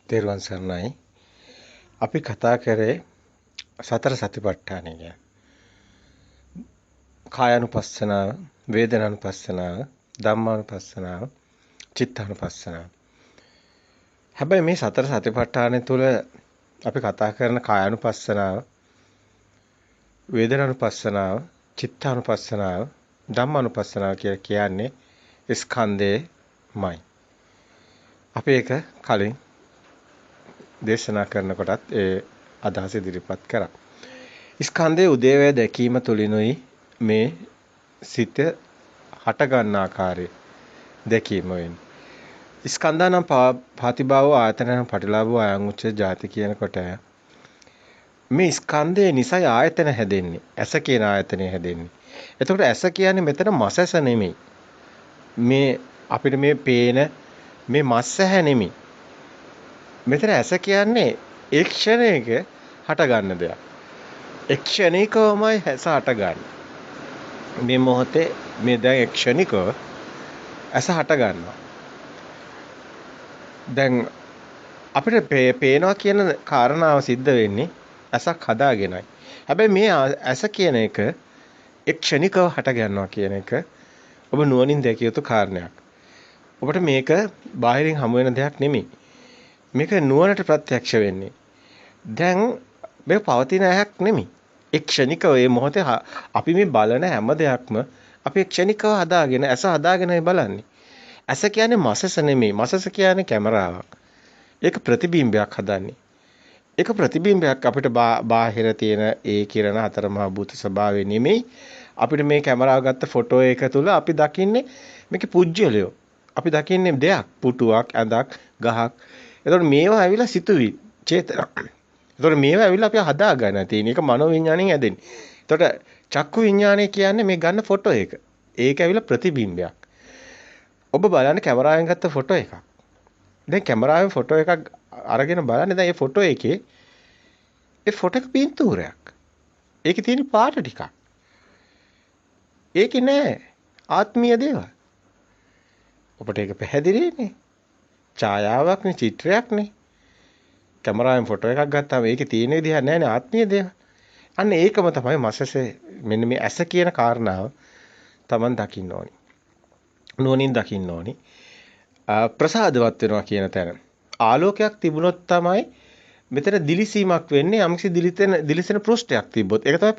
තෙරුවන් සරණයි. අපි කතා කරේ සතර සතිපට්ඨානය ගැන. කායानुපස්සනාව, වේදනානුපස්සනාව, ධම්මානුපස්සනාව, චිත්තානුපස්සනාව. හැබැයි මේ සතර සතිපට්ඨානය තුළ අපි කතා කරන කායानुපස්සනාව, වේදනානුපස්සනාව, චිත්තානුපස්සනාව, ධම්මානුපස්සනාව කියලා කියන්නේ ස්කන්ධයමයි. අපි ඒක කලින් දේශනා කරනකොටත් ඒ අදහස ඉදිරිපත් කරා. ස්කන්ධයේ උදේවැය දැකීම තුළිනුයි මේ සිත හට ගන්න ආකාරය දැකීම වෙන්නේ. ස්කන්ධානම් පාතිභාවෝ ආයතනනම් පටිලාභෝ අයං උච්ච ජාති කියනකොට මේ ස්කන්ධය නිසා ආයතන හැදෙන්නේ. ඇස කියන ආයතනය හැදෙන්නේ. එතකොට ඇස කියන්නේ මෙතන මස් ඇස නෙමෙයි. මේ අපිට මේ පේන මේ මස් ඇහැ නෙමෙයි. මෙතන ඇස කියන්නේ ඒ ක්ෂණයක හට ගන්න දෙයක්. ඒ ක්ෂණිකවමයි ඇස හටගන්නේ. මේ මොහොතේ මේ දැන් ක්ෂණිකව ඇස හට ගන්නවා. දැන් අපිට පේනවා කියන කාරණාව සිද්ධ වෙන්නේ ඇසක් හදාගෙනයි. හැබැයි මේ ඇස කියන එක ක්ෂණිකව හට ගන්නවා කියන එක ඔබ නුවණින් දැකිය යුතු කාරණයක්. ඔබට මේක බාහිරින් හමු වෙන දෙයක් නෙමෙයි. මේක නුවණට ප්‍රත්‍යක්ෂ වෙන්නේ. දැන් මේ පවතින ඇහක් නෙමෙයි. ක්ෂණිකව මේ මොහොතේ අපි මේ බලන හැම දෙයක්ම අපි ක්ෂණිකව හදාගෙන ඇස හදාගෙනයි බලන්නේ. ඇස කියන්නේ මසස නෙමෙයි. මසස කියන්නේ කැමරාවක්. ඒක ප්‍රතිබිම්බයක් හදන්නේ. ඒක ප්‍රතිබිම්බයක් අපිට බාහිර තියෙන ඒ කිරණ හතර මහා භූත ස්වභාවය නෙමෙයි. අපිට මේ කැමරාව ගත්ත ෆොටෝ එක තුල අපි දකින්නේ මේකේ පුජ්‍යලයෝ. අපි දකින්නේ දෙයක්, පුටුවක්, ඇඳක්, ගහක්. එතකොට මේවා ඇවිල්ලා සිතුවිලි, චේතනා. එතකොට මේවා ඇවිල්ලා අපි හදාගන්න තියෙන එක මනෝ විඥාණයෙන් ඇදෙන්නේ. එතකොට චක්කු විඥාණය කියන්නේ මේ ගන්න ෆොටෝ එක. ඒක ඇවිල්ලා ප්‍රතිබිම්බයක්. ඔබ බලන්න කැමරාවෙන් ගත්ත ෆොටෝ එකක්. දැන් කැමරාවෙන් ෆොටෝ එකක් අරගෙන බලන්න දැන් මේ ෆොටෝ එකේ ඒ ෆොටෝ එක පින්තූරයක්. ඒකේ තියෙන පාට ටිකක්. ඒකේ නෑ ආත්මීය දේවල්. ඔබට ඒක පැහැදිලිනේ. ඡායාවක්නේ, චිත්‍රයක්නේ. කැමරාවෙන් ෆොටෝ එකක් ගත්තාම ඒකේ තියෙන විදිහ නෑනේ ආත්මීය දේවල්. අන්න ඒකම තමයි මසසේ මෙන්න මේ ඇස කියන කාරණාව Taman දකින්න ඕනි. නුවණින් දකින්න ඕනි. ප්‍රසාදවත් වෙනවා කියන තැන. ආලෝකයක් තිබුණොත් තමයි මෙතන දිලිසීමක් වෙන්නේ. යම්කිසි දිලිසෙන පෘෂ්ඨයක් තිබ්බොත්. ඒක තමයි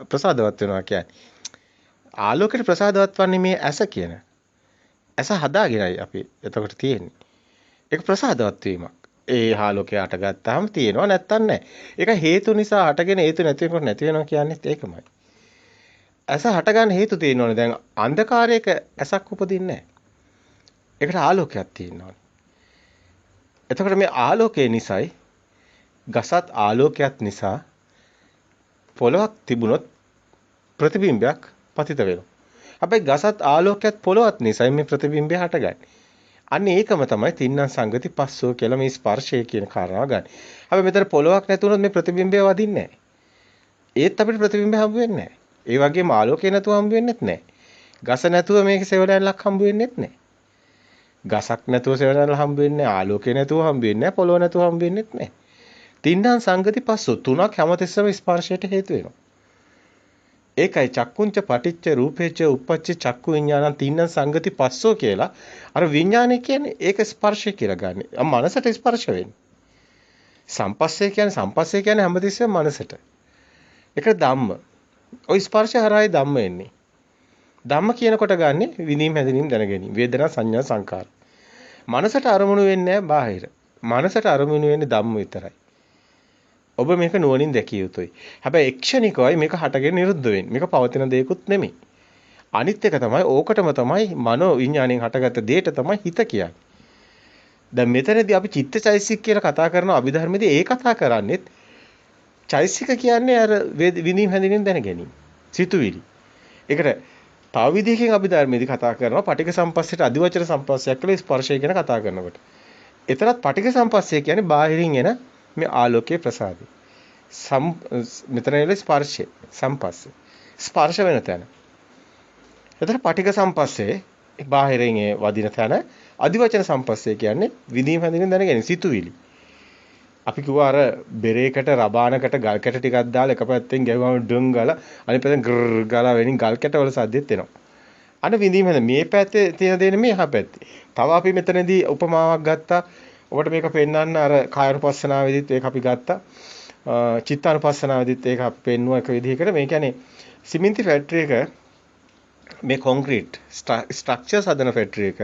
ප්‍රසාදවත් වෙනවා කියන්නේ. ආලෝකයට ප්‍රසාදවත් වන්නේ මේ ඇස කියන. ඇස හදාගෙනයි අපි එතකොට තියෙන්නේ. ඒක ප්‍රසාදවත් වීමක්. ඒ ආලෝකය හටගත්තාම තියෙනවා නැත්තම් නැහැ. ඒක හේතු නිසා හටගෙන හේතු නැති වෙනකොට නැති වෙනවා කියන්නේත් ඒකමයි. ඇස හටගන්න හේතු තියෙනවනේ. දැන් අන්ධකාරයක ඇසක් උපදින්නේ නැහැ. ඒකට ආලෝකයක් තියෙනවනේ. එතකොට මේ ආලෝකය නිසායි ගසත් ආලෝකයක් නිසා පොළොවක් තිබුණොත් ප්‍රතිබිම්බයක් පතිත වෙනවා. හැබැයි ගසත් ආලෝකයක් පොළොවත් නිසායි මේ ප්‍රතිබිම්බය හටගන්නේ. අන්න ඒකම තමයි තින්නම් සංගති පස්සෝ කියලා මේ ස්පර්ශය කියන කාරණාව ගන්න. හැබැයි මෙතන පොළොවක් නැතුනොත් මේ ප්‍රතිබිම්බය වදින්නේ නැහැ. ඒත් අපිට ප්‍රතිබිම්බය හම්බ වෙන්නේ නැහැ. ඒ වගේම ආලෝකය නැතුව හම්බ වෙන්නේත් නැහැ. ගස නැතුව මේක සෙවණැල්ලක් හම්බ වෙන්නේත් නැහැ. ගසක් නැතුව සෙවණැල්ල හම්බ වෙන්නේ නැහැ. ආලෝකය නැතුව හම්බ වෙන්නේ නැහැ. පොළොව නැතුව හම්බ වෙන්නේත් නැහැ. තින්නම් සංගති පස්සෝ තුනක් හැමතිස්සම ස්පර්ශයට හේතු වෙනවා. ඒකයි චක්කුංච පටිච්ච රූපේච උප්පච්ච චක්කු විඥානං තින්නම් සංගති පස්සෝ කියලා අර විඥානය කියන්නේ ඒක ස්පර්ශය කියලා ගන්න. මනසට ස්පර්ශ වෙන්නේ. සම්පස්සේ කියන්නේ හැමතිස්සෙම මනසට. ඒක ධම්ම. ওই ස්පර්ශය හරහායි ධම්ම එන්නේ. ධම්ම කියනකොට ගන්නෙ විඳීම් හැඳිනීම් දැනගැනීම. වේදනා සංඥා සංකාර. මනසට අරමුණු වෙන්නේ නැහැ බාහිර. මනසට අරමුණු වෙන්නේ ධම්ම විතරයි. ඔබ මේක නුවණින් දැකිය යුතුයි. හැබැයි ක්ෂණිකවයි මේක හටගෙන නිරුද්ධ වෙන්නේ. මේක පවතින දෙයක්ුත් නෙමෙයි. අනිත් එක තමයි ඕකටම තමයි මනෝ විඥාණයෙන් හටගත්ත දෙයට තමයි හිත කියන්නේ. දැන් මෙතනදී අපි චිත්තචෛසික කියලා කතා කරන අභිධර්මයේදී ඒ කතා කරන්නේත් චෛසික කියන්නේ අර විඳීම් හැඳිනීම් දැන ගැනීම. සිතුවිලි. ඒකට තව විදිහකින් අභිධර්මයේදී කතා කරනවා පටිඝ සම්පස්සයට අදිවචර සම්පස්සයක් කියලා ස්පර්ශය ගැන කතා කරනකොට. එතරම් පටිඝ සම්පස්සය කියන්නේ බාහිරින් එන මේ ආලෝකයේ ප්‍රසාදය. මෙතන ඉල ස්පර්ශය සම්පස්සේ. ස්පර්ශ වෙන තැන. එතන පටිඝ සම්පස්සේ බාහිරින් වදින තැන අදිවචන සම්පස්සේ කියන්නේ විඳීම හැඳින්වීම දැනගැනීම සිතුවිලි. අපි කිව්වා අර බෙරේකට රබානකට ගල් කැට ටිකක් දාලා එක පැත්තෙන් ගැහුවම ඩුම් ගාලා අනිත් පැත්තෙන් ග්‍රර් ගාලා වෙනින් ගල් කැට වල සද්දෙත් එනවා. අන්න විඳීම හැඳින්වීම මේ පැත්තේ තියෙන දේ නෙමෙයි එහා පැත්තේ. තව අපි මෙතනදී උපමාවක් ගත්තා. ඔබට මේක පෙන්වන්න අර කායනුපස්සනාවේදීත් ඒක අපි ගත්තා. චිත්තානුපස්සනාවේදීත් ඒක අපි පෙන්නුවා එක විදිහකට. මේ කියන්නේ සිමෙන්ති ෆැක්ටරි එක මේ කොන්ක්‍රීට් ස්ට්‍රක්චර්ස් හදන ෆැක්ටරි එක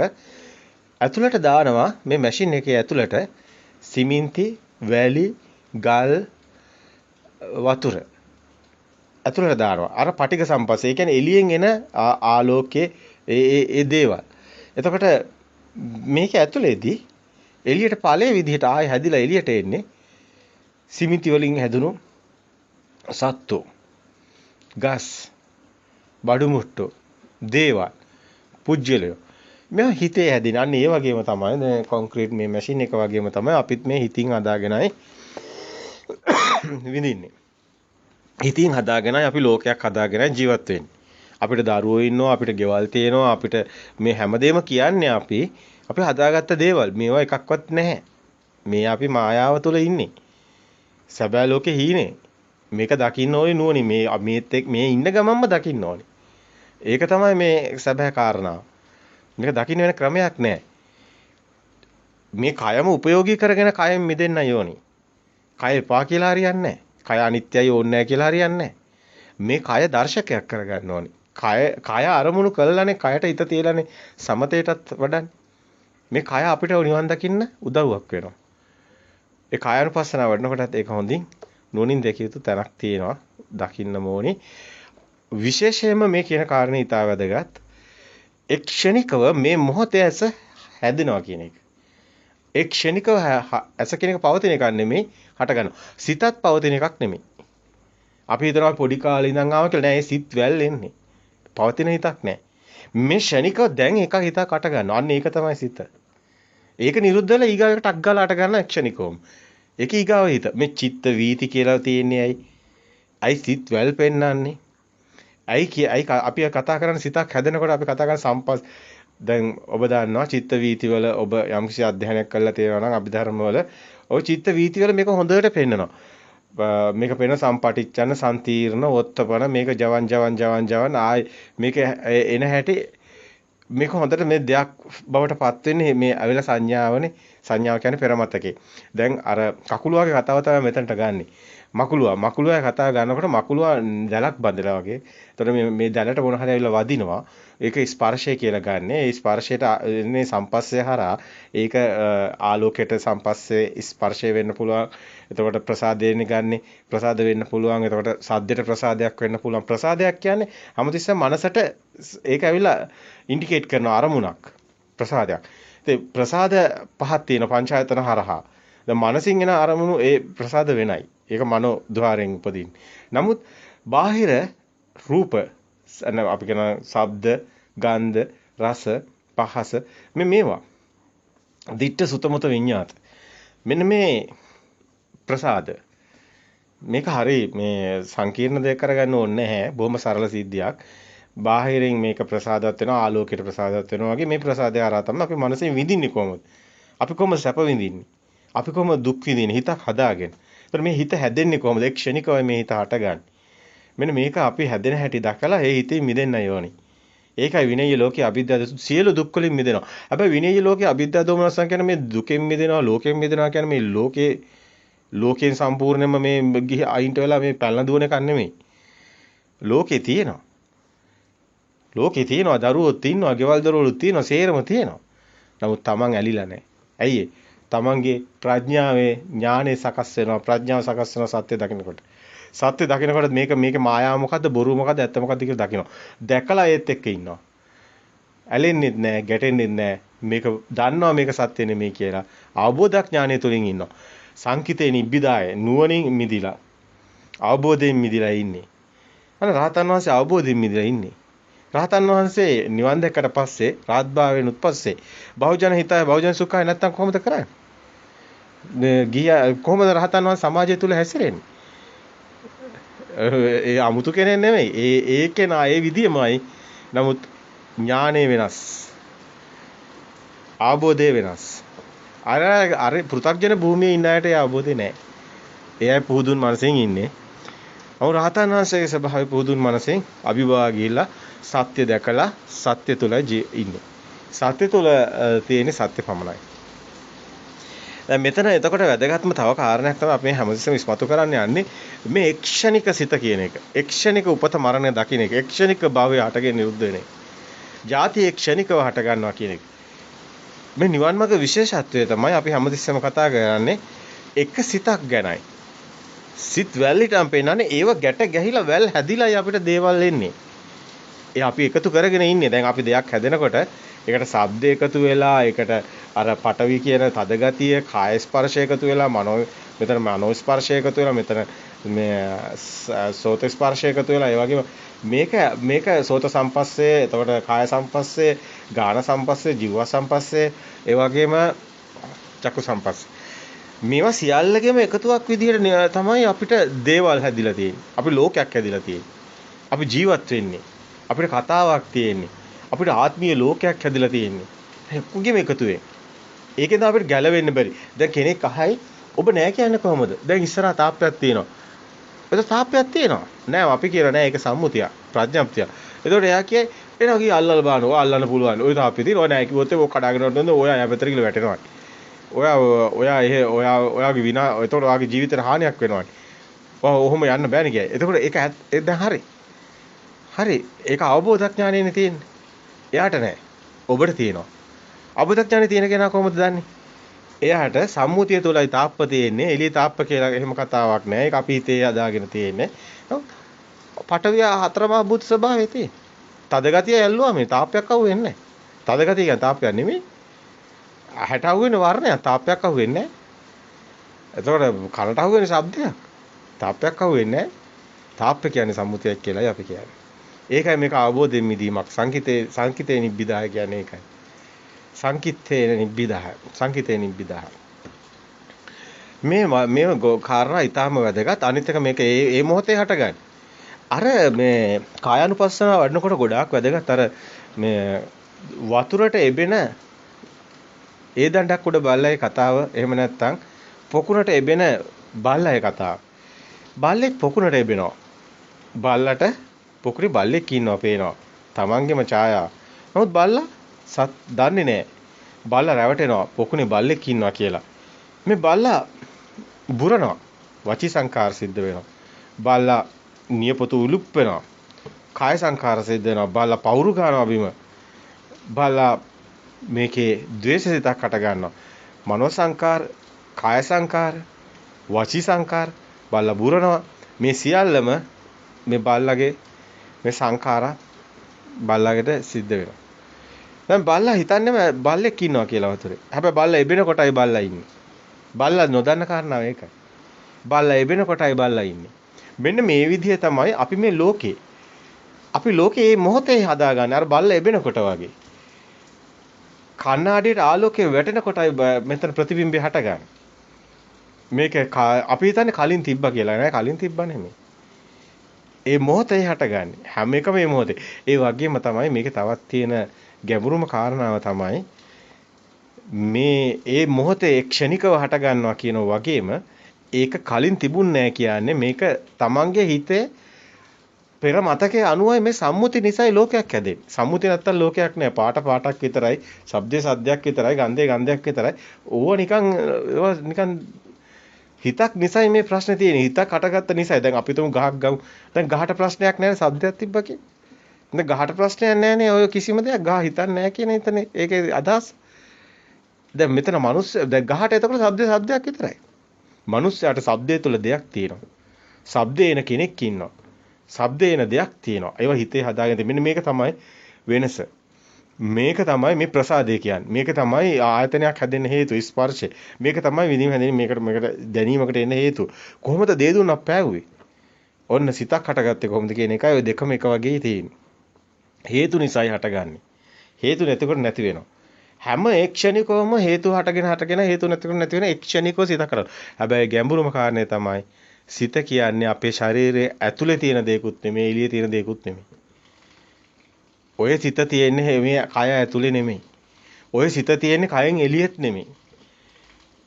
ඇතුළට දානවා මේ මැෂින් එකේ ඇතුළට සිමෙන්ති වැලි ගල් වතුර ඇතුළට දානවා. අර පටික සම්පස්සේ. ඒ කියන්නේ එළියෙන් එන ආලෝකයේ ඒ දේවල්. එතකොට මේක ඇතුළේදී එළියට ඵලයේ විදිහට ආයෙ හැදිලා එළියට එන්නේ සිමෙන්ති වලින් හැදුණු සත්තු, ගස්, බඩු මුට්ටු, දේවල්, පුජ්‍යලය. මේ හිතේ හැදින. අන්න ඒ වගේම තමයි දැන් කොන්ක්‍රීට් මේ මැෂින් එක වගේම තමයි අපිත් මේ හිතින් හදාගෙනයි විඳින්නේ. හිතින් හදාගෙනයි අපි ලෝකයක් හදාගෙනයි ජීවත් වෙන්නේ. අපිට දරුවෝ ඉන්නවා, අපිට ගෙවල් තියෙනවා, අපිට මේ හැමදේම කියන්නේ අපි හදාගත්ත දේවල්. මේවා එකක්වත් නැහැ. මේ අපි මායාව තුළ ඉන්නේ. සැබෑ ලෝකේ හීනේ. මේක දකින්න ඕනේ නුවණින්. මේ ඉන්න ගමන්ම දකින්න ඕනේ. ඒක තමයි මේ සැබෑ කාරණාව. මේක දකින්න වෙන ක්‍රමයක් නැහැ. මේ කයම උපයෝගී කරගෙන කයෙන් මිදෙන්න යෝනි. කය එපා කියලා හරියන්නේ නැහැ. කය අනිත්‍යයි ඕනේ නැහැ කියලා හරියන්නේ නැහැ. මේ කය දර්ශකයක් කරගන්න ඕනි. කය අරමුණු කළානේ කයට හිත තියලානේ සමතේටත් වඩන්නේ. මේ කය අපිට නිවන් දකින්න උදව්වක් වෙනවා. ඒ කායानुපස්සනාව වඩනකොටත් ඒක හොඳින් නුවණින් දැකිය යුතු තැනක් තියෙනවා. දකින්න ඕනි. විශේෂයෙන්ම මේ කියන කාරණේ ඊට වැදගත්. එක් ක්ෂණිකව මේ මොහොතේ ඇස හැදෙනවා කියන එක. එක් ක්ෂණිකව ඇස කියන එක පවතින එකක් නෙමෙයි හට ගන්නවා. සිතත් පවතින එකක් නෙමෙයි. අපි හිතනවා පොඩි කාලේ ඉඳන් ආව කියලා නෑ. ඒ සිත් වැල් එන්නේ. පවතින හිතක් නෑ. මේ ක්ෂණිකව දැන් එක හිතක් හට ගන්නවා. අන්න ඒක තමයි සිත. ඒක නිරුද්ධ වෙලා ඊගාවට ටක් ගාලා අට ගන්න ක්ෂණිකවම. ඒක ඊගාව හිත. මේ චිත්ත වීති කියලා තියෙන්නේ ඇයි? ඇයි සිත් වැල් පෙන්නන්නේ? ඇයි අපි කතා කරන සිතක් හැදෙනකොට අපි කතා කරන සම්පස් දැන් ඔබ දන්නවා චිත්ත වීති වල ඔබ යම්කිසි අධ්‍යයනයක් කරලා තියෙනවා නම් අභිධර්ම වල ඔය චිත්ත වීති වල මේක හොඳට පෙන්නනවා. මේක පෙන්න සම්පටිච්ඡන සම්තීර්ණ වොත්තපන මේක ජවන් ආයි මේක එන හැටි මේක හොඳට මේ දෙයක් බවට පත් වෙන්නේ මේ අවිල සංඥාවනේ. සංඥාව කියන්නේ පෙරමතකේ. දැන් අර කකුලුවාගේ කතාව තමයි මෙතනට ගන්නෙ. මකුලුවා කතාව ගන්නකොට මකුලුවා දැලක් බඳලා වගේ. එතකොට මේ දැලට මොන හරි ඇවිල්ලා වදිනවා. ඒක ස්පර්ශය කියලා ගන්න. ඒ ස්පර්ශයට එන්නේ සම්පස්සේ හරහා ඒක ආලෝකයට සම්පස්සේ ස්පර්ශය වෙන්න පුළුවන්. එතකොට ප්‍රසාදයෙන් ගන්නෙ. ප්‍රසාද වෙන්න පුළුවන්. එතකොට සද්දයට ප්‍රසාදයක් වෙන්න පුළුවන්. ප්‍රසාදයක් කියන්නේ හැමතිස්සෙම මනසට ඒක ඇවිල්ලා ඉන්ඩිකේට් කරන අරමුණක්. ප්‍රසාදයක්. ඉතින් ප්‍රසාද පහක් තියෙන පංචායතන හරහා. දැන් මනසින් එන අරමුණු ඒ ප්‍රසාද වෙනයි. ඒක මනෝ ద్వාරයෙන් උපදින. නමුත් බාහිර රූප අපි කියන ශබ්ද, ගන්ධ, රස, පහස මේවා. දිට්ඨ සුතමත විඤ්ඤාත. මෙන්න මේ ප්‍රසාද. මේක හරි මේ සංකීර්ණ දෙයක් කරගන්න ඕනේ නැහැ. බොහොම සරල සිද්ධියක්. බාහිරින් මේක ප්‍රසාදවත් වෙනවා, ආලෝකයට ප්‍රසාදවත් වෙනවා වගේ මේ ප්‍රසාදය හරහා තමයි අපි මනසෙන් විඳින්නේ කොහොමද? අපි කොහොමද සැප විඳින්නේ? අපි කොහොමද දුක් විඳින්නේ? හිතක් හදාගෙන. ඒතර මේ හිත හැදෙන්නේ කොහොමද? ඒ ක්ෂණිකව මේ හිත හටගන්නේ. මෙන්න මේක අපි හැදෙන හැටි දැකලා ඒ හිතේ මිදෙන්න ඕනේ. ඒකයි විනය්‍ය ලෝකයේ අවිද්‍යාව සියලු දුක් වලින් මිදෙනවා. හැබැයි විනය්‍ය ලෝකයේ අවිද්‍යාව දෝමනසන් කියන්නේ මේ දුකෙන් මිදෙනවා, ලෝකෙන් මිදෙනවා කියන්නේ මේ ලෝකයෙන් සම්පූර්ණයෙන්ම මේ ගිහි අයින්ට වෙලා මේ පැලන දුවන එකක් නෙමෙයි. ලෝකේ තියෙනවා. දරුවෝත් ඉන්නවා, ගෙවල් දරුවෝත් තියෙනවා, සේරම තියෙනවා. නමුත් Taman ඇලිලා නැහැ. ඇයි තමන්ගේ ප්‍රඥාවේ ඥානෙ සකස් වෙනවා. ප්‍රඥාව සකස් වෙනවා සත්‍ය දකිනකොට. සත්‍ය දකිනකොට මේකේ මායාව මොකද්ද, බොරු මොකද්ද, ඇත්ත මොකද්ද කියලා දකිනවා. දැකලා ඒත් එක්ක ඉන්නවා. ඇලෙන්නෙත් නැහැ, ගැටෙන්නෙත් නැහැ. මේක දන්නවා මේක සත්‍ය නෙමෙයි කියලා. අවබෝධ ඥානය තුලින් ඉන්නවා. සංකිතේ නිබ්බිදාය නුවණින් මිදිලා. අවබෝධයෙන් මිදිලා ඉන්නේ. අන්න රහතන් වහන්සේ අවබෝධයෙන් මිදිලා ඉන්නේ. රහතන් වහන්සේ නිවන් දැක්කට පස්සේ රාත්භාවයෙන් උත්පස්සේ බහුජන හිතය බහුජන සුඛය නැත්තම් කොහොමද කරන්නේ? කොහොමද රහතන් වහන්සේ සමාජය තුල හැසිරෙන්නේ? ඒ 아무තු කෙනෙක් නෙමෙයි. ඒ කෙනා ඒ විදියමයි. නමුත් ඥානෙ වෙනස්. අවබෝධය වෙනස්. අර පෘථග්ජන භූමියේ ඉන්න අයට ඒ අවබෝධය නැහැ. ඒ අය පුදුන් මනසෙන් ඉන්නේ. අවු රහතන් වහන්සේගේ ස්වභාවය පුදුන් මනසෙන් අභිභවා ගිහිල්ලා සත්‍ය දැකලා සත්‍ය තුල ඉන්නේ. සත්‍ය තුල තියෙන සත්‍ය පමණයි. දැන් මෙතන එතකොට වැදගත්ම තව කාරණයක් තමයි අපි හැමතිස්සෙම ඉස්මතු කරන්න යන්නේ මේ එක්ෂණික සිත කියන එක. එක්ෂණික උපත මරණය දකින්න එක. එක්ෂණික භවය හටගෙන නිරුද්ධ වෙන එක. ಜಾති එක්ෂණිකව හට ගන්නවා කියන එක. මේ නිවන් මාර්ග විශේෂත්වය තමයි අපි හැමතිස්සෙම කතා කරන්නේ එක සිතක් ගැනයි. සිත් වැල්ලිටම පේනනේ ඒව ගැට ගැහිලා වැල් හැදිලායි අපිට දේවල් එන්නේ. ඒ අපි එකතු කරගෙන ඉන්නේ. දැන් අපි දෙයක් හැදෙනකොට ඒකට ශබ්ද එකතු වෙලා ඒකට අර පටවි කියන තද ගතිය, කාය ස්පර්ශය එකතු වෙලා මෙතන මනෝ ස්පර්ශය එකතු වෙලා මෙතන මේ සෝත ස්පර්ශය එකතු වෙලා ඒ වගේම මේක සෝත සම්පස්සේ, එතකොට කාය සම්පස්සේ, ගාන සම්පස්සේ, ජීව සම්පස්සේ, ඒ වගේම චක්කු සම්පස්සේ. මේවා සියල්ලකම එකතුවක් විදිහට තමයි අපිට දේවල් හැදිලා තියෙන්නේ. අපි ලෝකයක් හැදිලා තියෙන්නේ. අපි ජීවත් වෙන්නේ. අපිට කතාවක් තියෙන්නේ. අපිට ආත්මීය ලෝකයක් හැදිලා තියෙන්නේ. ඔක්කොගෙම එකතුවේ. ඒකෙන්ද අපිට ගැලවෙන්න බැරි. දැන් කෙනෙක් අහයි ඔබ නෑ කියන්නේ කොහොමද? දැන් ඉස්සරහා තාප්පයක් තියෙනවා. ඒක තාප්පයක් තියෙනවා. නෑ අපි කියලා නෑ ඒක සම්මුතියක්. ප්‍රඥාප්තිය. එතකොට එයා කියයි එනවා කී අල්ලලා බලන්න. ඔය අල්ලන්න පුළුවන්. ඔය තාප්පේ තියෙනවා නෑ කිව්වොත් ඒක කඩාගෙන යනකොට ඔයා යා පැත්තට ගිහලා වැටෙනවා. ඔයාගේ විනා එතකොට ඔයාගේ ජීවිතේට හානියක් වෙනවානේ. ඔහොම යන්න බෑනේ කියයි. එතකොට ඒක දැන් හරි. හරි. ඒක අවබෝධ ඥානෙනේ තියෙන්නේ. එයාට නෑ. ඔබට තියෙනවා. අවබෝධ ඥානෙ තියෙන කෙනා කොහොමද දන්නේ? එයාට සම්මුතිය තුලයි තාප්ප තියෙන්නේ. එළිය තාප්ප කියලා එහෙම කතාවක් නෑ. ඒක අපි හිතේ අදාගෙන තියෙන්නේ. පටවිය හතරමහා භූත ස්වභාවය තියෙන්නේ. තද ගතිය ඇල්ලුවා මේ තාප්පයක් අහුවෙන්නේ නෑ. තද ගතිය කියන්නේ තාප්පයක් නෙමෙයි. ඇහැට අහුවෙන වර්ණයක් තාප්පයක් අහුවෙන්නේ නෑ. එතකොට කනට අහුවෙන ශබ්දයක් තාප්පයක් අහුවෙන්නේ නෑ. තාප්ප කියන්නේ සම්මුතියක් කියලායි අපි කියන්නේ. ඒකයි මේක අවබෝධයෙන් මිදීමක්. සංකිතේ නිබ්බිදාය කියන්නේ ඒකයි. සංකිතේ නිබ්බිදාය. සංකිතේ නිබ්බිදාය. මේ කාරණා ඊටාම වැදගත්. අනිත් එක මේක ඒ මොහොතේ හටගන්නේ. අර මේ කායानुපස්සනාව වඩනකොට ගොඩාක් වැදගත්. අර මේ වතුරට එබෙන ඒ දණ්ඩක් උඩ බල්ලයි කතාව. එහෙම නැත්නම් පොකුණට එබෙන බල්ලයි කතාව. බල්ලෙක් පොකුණට එබෙනවා. බල්ලට පොකුරේ බල්ලෙක් ඉන්නවා පේනවා. තමන්ගේම ඡායාව. නමුත් බල්ලා දන්නේ නැහැ. බල්ලා රැවටෙනවා පොකුණේ බල්ලෙක් ඉන්නවා කියලා. මේ බල්ලා බුරනවා. වචී සංකාර සිද්ධ වෙනවා. බල්ලා නියපොතු උලුප් වෙනවා. කාය සංකාර සිද්ධ වෙනවා. බල්ලා පවුරු ගන්නවා බිම. බල්ලා මේකේ ද්වේෂසිතක් හට ගන්නවා. මනෝ සංකාර, කාය සංකාර, වචී සංකාර බල්ලා බුරනවා. මේ සියල්ලම මේ බල්ලාගේ මේ සංඛාරා බල්ලාගෙට සිද්ධ වෙනවා. දැන් බල්ලා හිතන්නේ බල්ලෙක් ඉන්නවා කියලා වතුරේ. හැබැයි බල්ලා එබෙන කොටයි බල්ලා ඉන්නේ. බල්ලා නොදන්න කාරණාව ඒකයි. බල්ලා එබෙන කොටයි බල්ලා ඉන්නේ. මෙන්න මේ විදිහ තමයි අපි මේ ලෝකේ. අපි ලෝකේ මේ මොහොතේ හදාගන්නේ. අර බල්ලා එබෙන කොට වගේ. කණ්ණාඩියට ආලෝකය වැටෙන කොටයි මෙතන ප්‍රතිබිම්බය හටගන්නේ. මේක අපි හිතන්නේ කලින් තිබ්බා කියලා නෑ. කලින් තිබ්බා නෙමෙයි. ඒ මොහොතේ හටගන්නේ. හැම එකම මේ මොහොතේ. ඒ වගේම තමයි මේකේ තවත් තියෙන ගැඹුරුම කාරණාව තමයි මේ මොහොතේ ක්ෂණිකව හට ගන්නවා කියන වගේම ඒක කලින් තිබුණ නැහැ කියන්නේ මේක තමන්ගේ හිතේ පෙර මතකයේ අනුවයි මේ සම්මුති නිසයි ලෝකයක් හැදෙන්නේ. සම්මුති නැත්තම් ලෝකයක් නෑ. පාටක් විතරයි, ශබ්දේ සද්දයක් විතරයි, ගන්ධේ ගන්ධයක් විතරයි. ඕව නිකන් හිතක් නිසයි මේ ප්‍රශ්නේ තියෙන්නේ. හිතක් හටගත්ත නිසයි. දැන් අපි තුමු ගහක් ගමු. දැන් ගහට ප්‍රශ්නයක් නැහැ ශබ්දයක් තිබ්බා කියන්නේ. දැන් ගහට ප්‍රශ්නයක් නැහැනේ ඔය කිසිම දෙයක් ගහ හිතන්නේ නැහැ කියන හිතනේ. ඒකේ අදහස්. දැන් මෙතන මිනිස්සු දැන් ගහට එතකොට ශබ්දයක් විතරයි. මිනිස්සයාට ශබ්දයේ තුල දෙයක් තියෙනවා. ශබ්දේ එන කෙනෙක් ඉන්නවා. ශබ්දේ එන දෙයක් තියෙනවා. ඒව හිතේ හදාගෙන මෙන්න මේක තමයි වෙනස. මේක තමයි මේ ප්‍රසාදය කියන්නේ. මේක තමයි ආයතනයක් හැදෙන්න හේතු ස්පර්ශය. මේක තමයි විඳීම හැදෙන්නේ මේකට දැනීමකට එන්න හේතු. කොහොමද දේ දුන්නක් පෑවුවේ? ඔන්න සිතක් හටගත්තේ කොහොමද කියන එකයි ඔය දෙකම එක වගේ තියෙන්නේ. හේතු නිසායි හටගන්නේ. හේතු නැතිකොට නැති වෙනවා. හැම ක්ෂණිකවම හේතු හටගෙන හේතු නැතිකොට නැති වෙන ක්ෂණිකව සිත කරනවා. හැබැයි ගැඹුරුම කාරණේ තමයි සිත කියන්නේ අපේ ශරීරයේ ඇතුලේ තියෙන දේකුත් නෙමෙයි එළියේ තියෙන දේකුත් නෙමෙයි. ඔය සිත තියෙන්නේ මේ කය ඇතුලේ නෙමෙයි. ඔය සිත තියෙන්නේ කයෙන් එළියෙත් නෙමෙයි.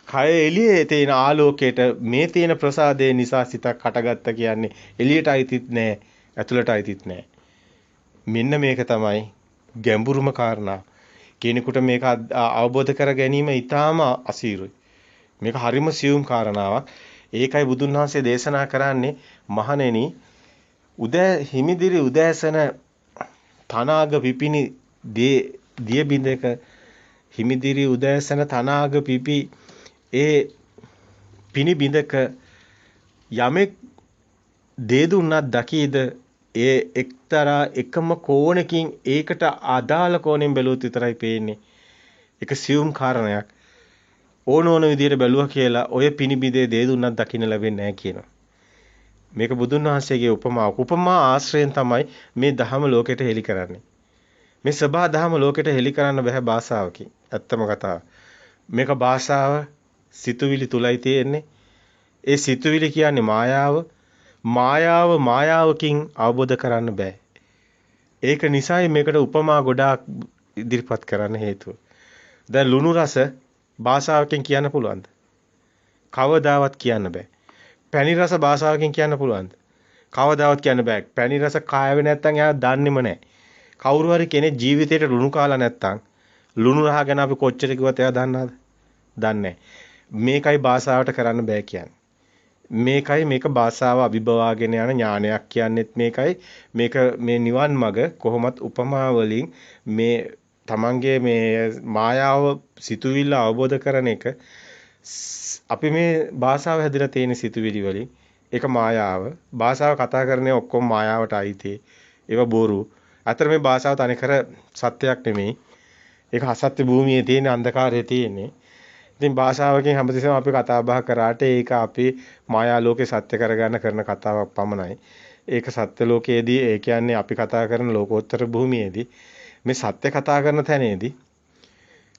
කය එළියේ තියෙන ආලෝකයට මේ තියෙන ප්‍රසාදේ නිසා සිතක් හටගත්ත කියන්නේ එළියට අයිතිත් නෑ, ඇතුළට අයිතිත් නෑ. මෙන්න මේක තමයි ගැඹුරුම කාරණා. කෙනෙකුට මේක අවබෝධ කර ගැනීම ඊටාම අසීරුයි. මේක හරිම සියුම් කාරණාවක්. ඒකයි බුදුන් වහන්සේ දේශනා කරන්නේ මහණෙනි හිමිදිරි උදෑසන තනාග පිපිනි දිය බිඳක හිමිදිරි උදෑසන තනාග පිපි ඒ පිනි බිඳක යමෙක් දේ දුන්නත් දකීද ඒ එක්තරා එකම කෝණකින් ඒකට අදාළ කෝණයෙන් බැලුවොත් විතරයි පේන්නේ. ඒක සියුම් කාරණයක්. ඕන විදියට බැලුවා කියලා ඔය පිනිබිදේ දේ දුන්නත් දකින්න ලැබෙන්නේ නැහැ කියනවා. මේක බුදුන් වහන්සේගේ උපමාවක්. උපමා ආශ්‍රයෙන් තමයි මේ ධහම ලෝකෙට හෙළි කරන්නේ. මේ සබහා ධහම ලෝකෙට හෙළි කරන්න බෑ භාෂාවකින්. ඇත්තම කතාව. මේක භාෂාව සිතුවිලි තුලයි තියෙන්නේ. ඒ සිතුවිලි කියන්නේ මායාව. මායාවකින් අවබෝධ කරන්න බෑ. ඒක නිසායි මේකට උපමා ගොඩාක් ඉදිරිපත් කරන්න හේතුව. දැන් ලුණු රස භාෂාවකින් කියන්න පුළුවන්ද? කවදාවත් කියන්න බෑ. පැණි රස භාෂාවකින් කියන්න පුළුවන්ද? කවදාවත් කියන්න බෑ. පැණි රස කායවේ නැත්තම් එයා දන්නේම නැහැ. කවුරු හරි කෙනෙක් ජීවිතේට ලුණු කාලා නැත්තම් ලුණු රහ ගැන අපි කොච්චර කිව්වත් එයා දන්නවද? දන්නේ මේකයි භාෂාවට කරන්න බෑ කියන්නේ. මේකයි මේක භාෂාව අභිබවාගෙන යන ඥානයක් කියන්නේත් මේකයි. මේක මේ නිවන් මඟ කොහොමත් උපමා වලින් මේ තමන්ගේ මේ මායාව සිතුවිල්ල අවබෝධ කරන එක අපි මේ භාෂාව හැදිලා තියෙන සිතුවිලි වලින් ඒක මායාව. භාෂාව කතා කරන්නේ ඔක්කොම මායාවට අයිති. ඒවා බොරු. අතර මේ භාෂාව තනිකර සත්‍යයක් නෙමෙයි. ඒක අසත්‍ය භූමියේ තියෙන අන්ධකාරයේ තියෙන්නේ. ඉතින් භාෂාවකින් හැමතිස්සෙම අපි කතා බහ කරාට ඒක අපි මායා ලෝකේ සත්‍ය කරගන්න කරන කතාවක් පමණයි. ඒක සත්‍ය ලෝකයේදී ඒ කියන්නේ අපි කතා කරන ලෝකෝත්තර භූමියේදී මේ සත්‍ය කතා කරන තැනේදී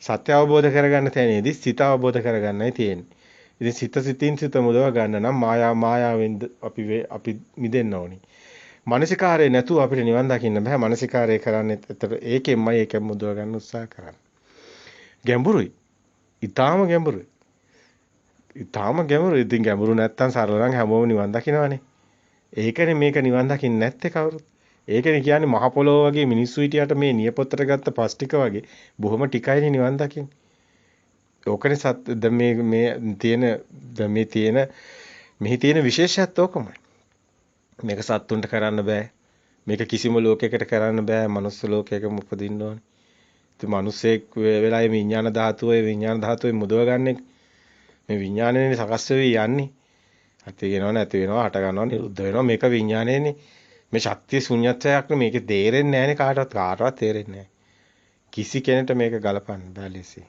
සත්‍ය අවබෝධ කරගන්න තැනේදී සිත අවබෝධ කරගන්නයි තියෙන්නේ. ඉතින් සිතින් සිත මුදව ගන්න නම් මායාවෙන් අපි මිදෙන්න ඕනි. මානසිකාරය නැතුව අපිට නිවන් දකින්න බෑ. මානසිකාරය කරන්නේ ඒකෙන්මයි ඒකෙන් මුදව ගන්න උත්සාහ කරන්නේ. ගැඹුරුයි. ඊටාම ගැඹුරුයි. ඉතින් ගැඹුරු නැත්තම් සරල නම් හැමෝම නිවන් දකින්නවනේ. ඒකනේ මේක නිවන් දකින්න නැත්තේ කවුරුත්. ඒකනේ කියන්නේ මහ පොළොව වගේ මිනිස්සු හිටියට මේ නියපොත්තට ගත්ත පස් ටික වගේ බොහොම ටිකයිනේ නිවන් දකින්නේ. ඕකනේ මෙහි තියෙන විශේෂත්වය ඕකමයි. මේක සත්තුන්ට කරන්න බෑ. මේක කිසිම ලෝකයකට කරන්න බෑ. මනුස්ස ලෝකයකම උපදින්න ඕනේ. ඉතින් මිනිස්සෙක් වෙලාවේ විඥාන ධාතුවේ මුදව ගන්න මේ විඥානයනේ සකස් වෙවි යන්නේ. ඇති වෙනව නැති වෙනව හට ගන්නව නිරුද්ධ වෙනව මේක විඥානයනේ. මේ ශක්තිය ශුන්‍යත්වයක් නේ. මේක තේරෙන්නේ නැහැනේ කාටවත් තේරෙන්නේ නැහැ. කිසි කෙනෙකුට මේක ගලපන්න බෑ ලෙසි.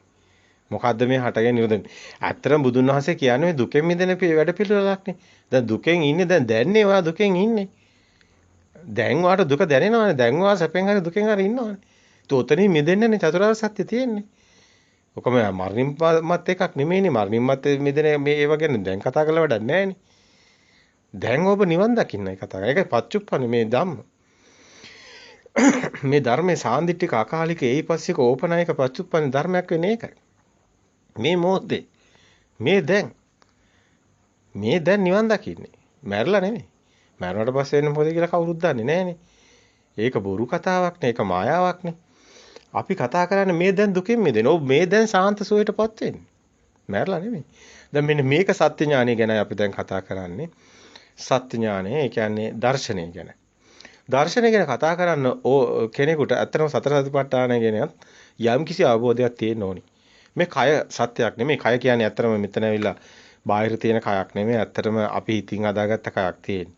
මොකද්ද මේ හටගෙන නිරුද්ධ? ඇත්තටම බුදුන් වහන්සේ කියන්නේ දුකෙන් මිදෙන වැඩ පිළිවෙලක්නේ. දැන් දුකෙන් ඉන්නේ දැන්නේ ඔයා දුකෙන් ඉන්නේ. දැන් ඔයාට දුක දැනෙනවනේ. දැන් ඔයා සැපෙන් හරි දුකෙන් හරි ඉන්නවනේ. තෝතනින් මිදෙන්නනේ චතුරාර්ය සත්‍ය තියෙන්නේ. ඔකම මරණින් මත් එකක් නෙමෙයිනේ. මරණින් මත් මිදෙන මේ ඒව ගැන දැන් කතා කරලා වැඩක් නැහැනේ. දැන් ඔබ නිවන් දකින්නයි කතා කරන්නේ. ඒකයි පච්චුප්පන්නේ මේ ධම්ම. මේ ධර්මයේ සාන්දිටික අකාලික ඒයිපස්සික ඕපනායක පච්චුප්පන්නේ ධර්මයක් වෙන්නේ ඒකයි. මේ මොහොතේ මේ දැන් නිවන් දකින්නේ. මැරලා නෙමෙයි. මැරුණාට පස්සේ වෙන්නේ මොකද කියලා කවුරුත් දන්නේ නැහනේ. ඒක බොරු කතාවක් නේ. ඒක මායාවක් නේ. අපි කතා කරන්නේ මේ දැන් දුකින් මිදෙන. ඔව් මේ දැන් සාන්ත සුවයටපත් වෙන්නේ. මැරලා නෙමෙයි. දැන් මෙන්න මේක සත්‍ය ඥානය ගැන අපි දැන් කතා කරන්නේ. සත්‍ය ඥානය ඒ කියන්නේ දර්ශනය ගැන. දර්ශනය ගැන කතා කරන්න කෙනෙකුට ඇත්තටම සතර සතිපට්ඨානය ගැන යම් කිසි අවබෝධයක් තියෙන්න ඕනි. මේ කය සත්‍යයක් නෙමෙයි. කය කියන්නේ ඇත්තටම මෙතන ඇවිල්ලා බාහිර තියෙන කයක් නෙමෙයි. ඇත්තටම අපි හිතින් හදාගත්ත කයක් තියෙන්නේ.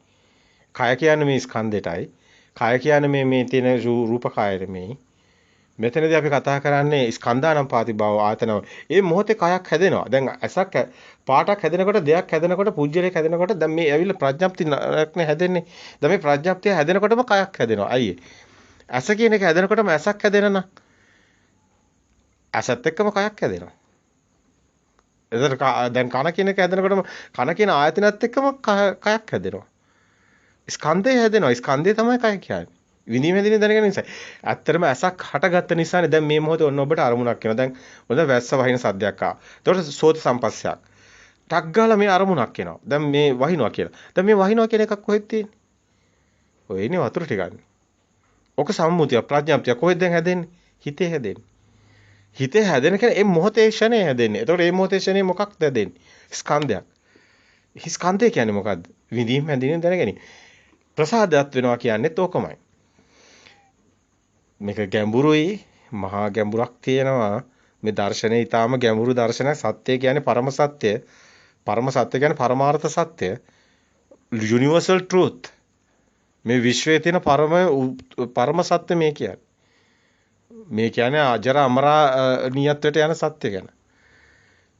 කය කියන්නේ මේ ස්කන්ධෙටයි. කය කියන්නේ මේ තියෙන රූප කය නෙමෙයි. මෙතනදී අපි කතා කරන්නේ ස්කන්ධානම් පාතිභාව ආතනව. ඒ මොහොතේ කයක් හැදෙනවා. දැන් ඇසක් පාටක් හැදෙනකොට දෙයක් හැදෙනකොට පුජ්‍යලයක් හැදෙනකොට දැන් මේ ඇවිල්ලා ප්‍රඥප්තියක්නේ හැදෙන්නේ. දැන් මේ ප්‍රඥප්තිය හැදෙනකොටම කයක් හැදෙනවා. අයියේ. ඇස කියන එක හැදෙනකොටම ඇසක් හැදෙනවා. ඇසත් එක්කම කයක් හැදෙනවා. එතකොට දැන් කන කියන එක හැදෙනකොටම කන කියන ආයතනත් එක්කම කයක් හැදෙනවා. ස්කන්ධය හැදෙනවා. ස්කන්ධය තමයි කය කියන්නේ. විඳීම හැදීම දැනගන්න නිසා. ඇත්තටම ඇසක් හටගත්ත නිසානේ දැන් මේ මොහොතේ ඔන්න ඔබට අරමුණක් එනවා. දැන් ඔන්න වැස්ස වහින සද්දයක් ආවා. එතකොට සෝත සම්පස්සයක්. ටක් ගාලා මේ අරමුණක් එනවා. දැන් මේ වහිනවා කියලා. දැන් මේ වහිනවා කියන එකක් කොහෙද තියෙන්නේ? ඔය ඉන්නේ වතුර ටිකක්. ඔක සම්මුතිය ප්‍රඥාප්තිය කොහෙද දැන් හැදෙන්නේ? හිතේ හැදෙන්නේ. හිතේ හැදෙන කියන්නේ මේ මොහොතේ ක්ෂණේ හැදෙන්නේ. එතකොට මේ මොහොතේ ක්ෂණේ මොකක්ද හැදෙන්නේ? ස්කන්ධයක්. ස්කන්ධය කියන්නේ මොකද්ද? විඳීම හැදීම දැනගැනීම. ප්‍රසාදයක් වෙනවා කියන්නේත් ඕකමයි. මේක ගැඹුරුයි, මහා ගැඹුරක් තියෙනවා. මේ දර්ශනේ ඊටාම ගැඹුරු දර්ශනයක්. සත්‍ය කියන්නේ පරම සත්‍ය. පරම සත්‍ය කියන්නේ පරමාර්ථ සත්‍ය. Universal truth. මේ විශ්වයේ තියෙන පරම සත්‍ය මේ කියන්නේ. මේ කියන්නේ අජර අමරණීයත්වයට යන සත්‍ය ගැන.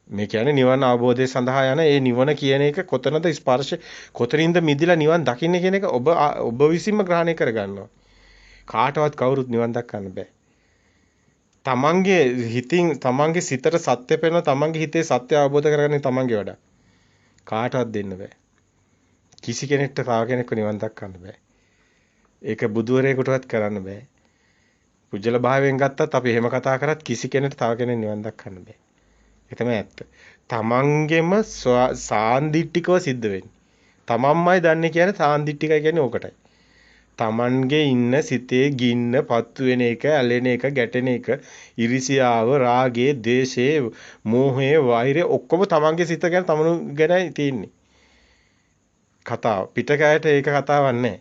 මේ කියන්නේ නිවන අවබෝධය සඳහා යන ඒ නිවන කියන එක කොතනද ස්පර්ශ කොතනින්ද මිදිලා නිවන් දකින්න කියන එක ඔබ විසින්ම ග්‍රහණය කරගන්නවා. කාටවත් කවුරුත් නිවන් දක්වන්න බෑ. තමන්ගේ හිතින් තමන්ගේ සිතට සත්‍ය පෙනෙන තමන්ගේ හිතේ සත්‍ය අවබෝධ කරගන්නේ තමන්ගේ වැඩ. කාටවත් දෙන්න බෑ. කිසි කෙනෙක්ට තව කෙනෙක්ව නිවන් දක්වන්න බෑ. ඒක බුදුවරයෙකුටවත් කරන්න බෑ. පුජ්‍යල භාවයෙන් ගත්තත් අපි එහෙම කතා කරත් කිසි කෙනෙක්ට තව කෙනෙක් නිවන් දක්වන්න බෑ. ඒ තමයි ඇත්ත. තමන්ගෙම සාන්දිටිකව සිද්ධ වෙන්නේ. තමන්මයි දන්නේ කියන්නේ සාන්දිටිකයි කියන්නේ ඕකටයි. තමන්ගේ ඉන්න සිතේ ගින්න පත්තු වෙන එක, ඇලෙන එක, ගැටෙන එක, ඉරිසියාව, රාගේ, ද්වේෂේ, මෝහේ, වෛරය ඔක්කොම තමන්ගේ සිත ගැන තමනු ගැනයි තියෙන්නේ. කතාව. පිටකයට ඒක කතාවක් නැහැ.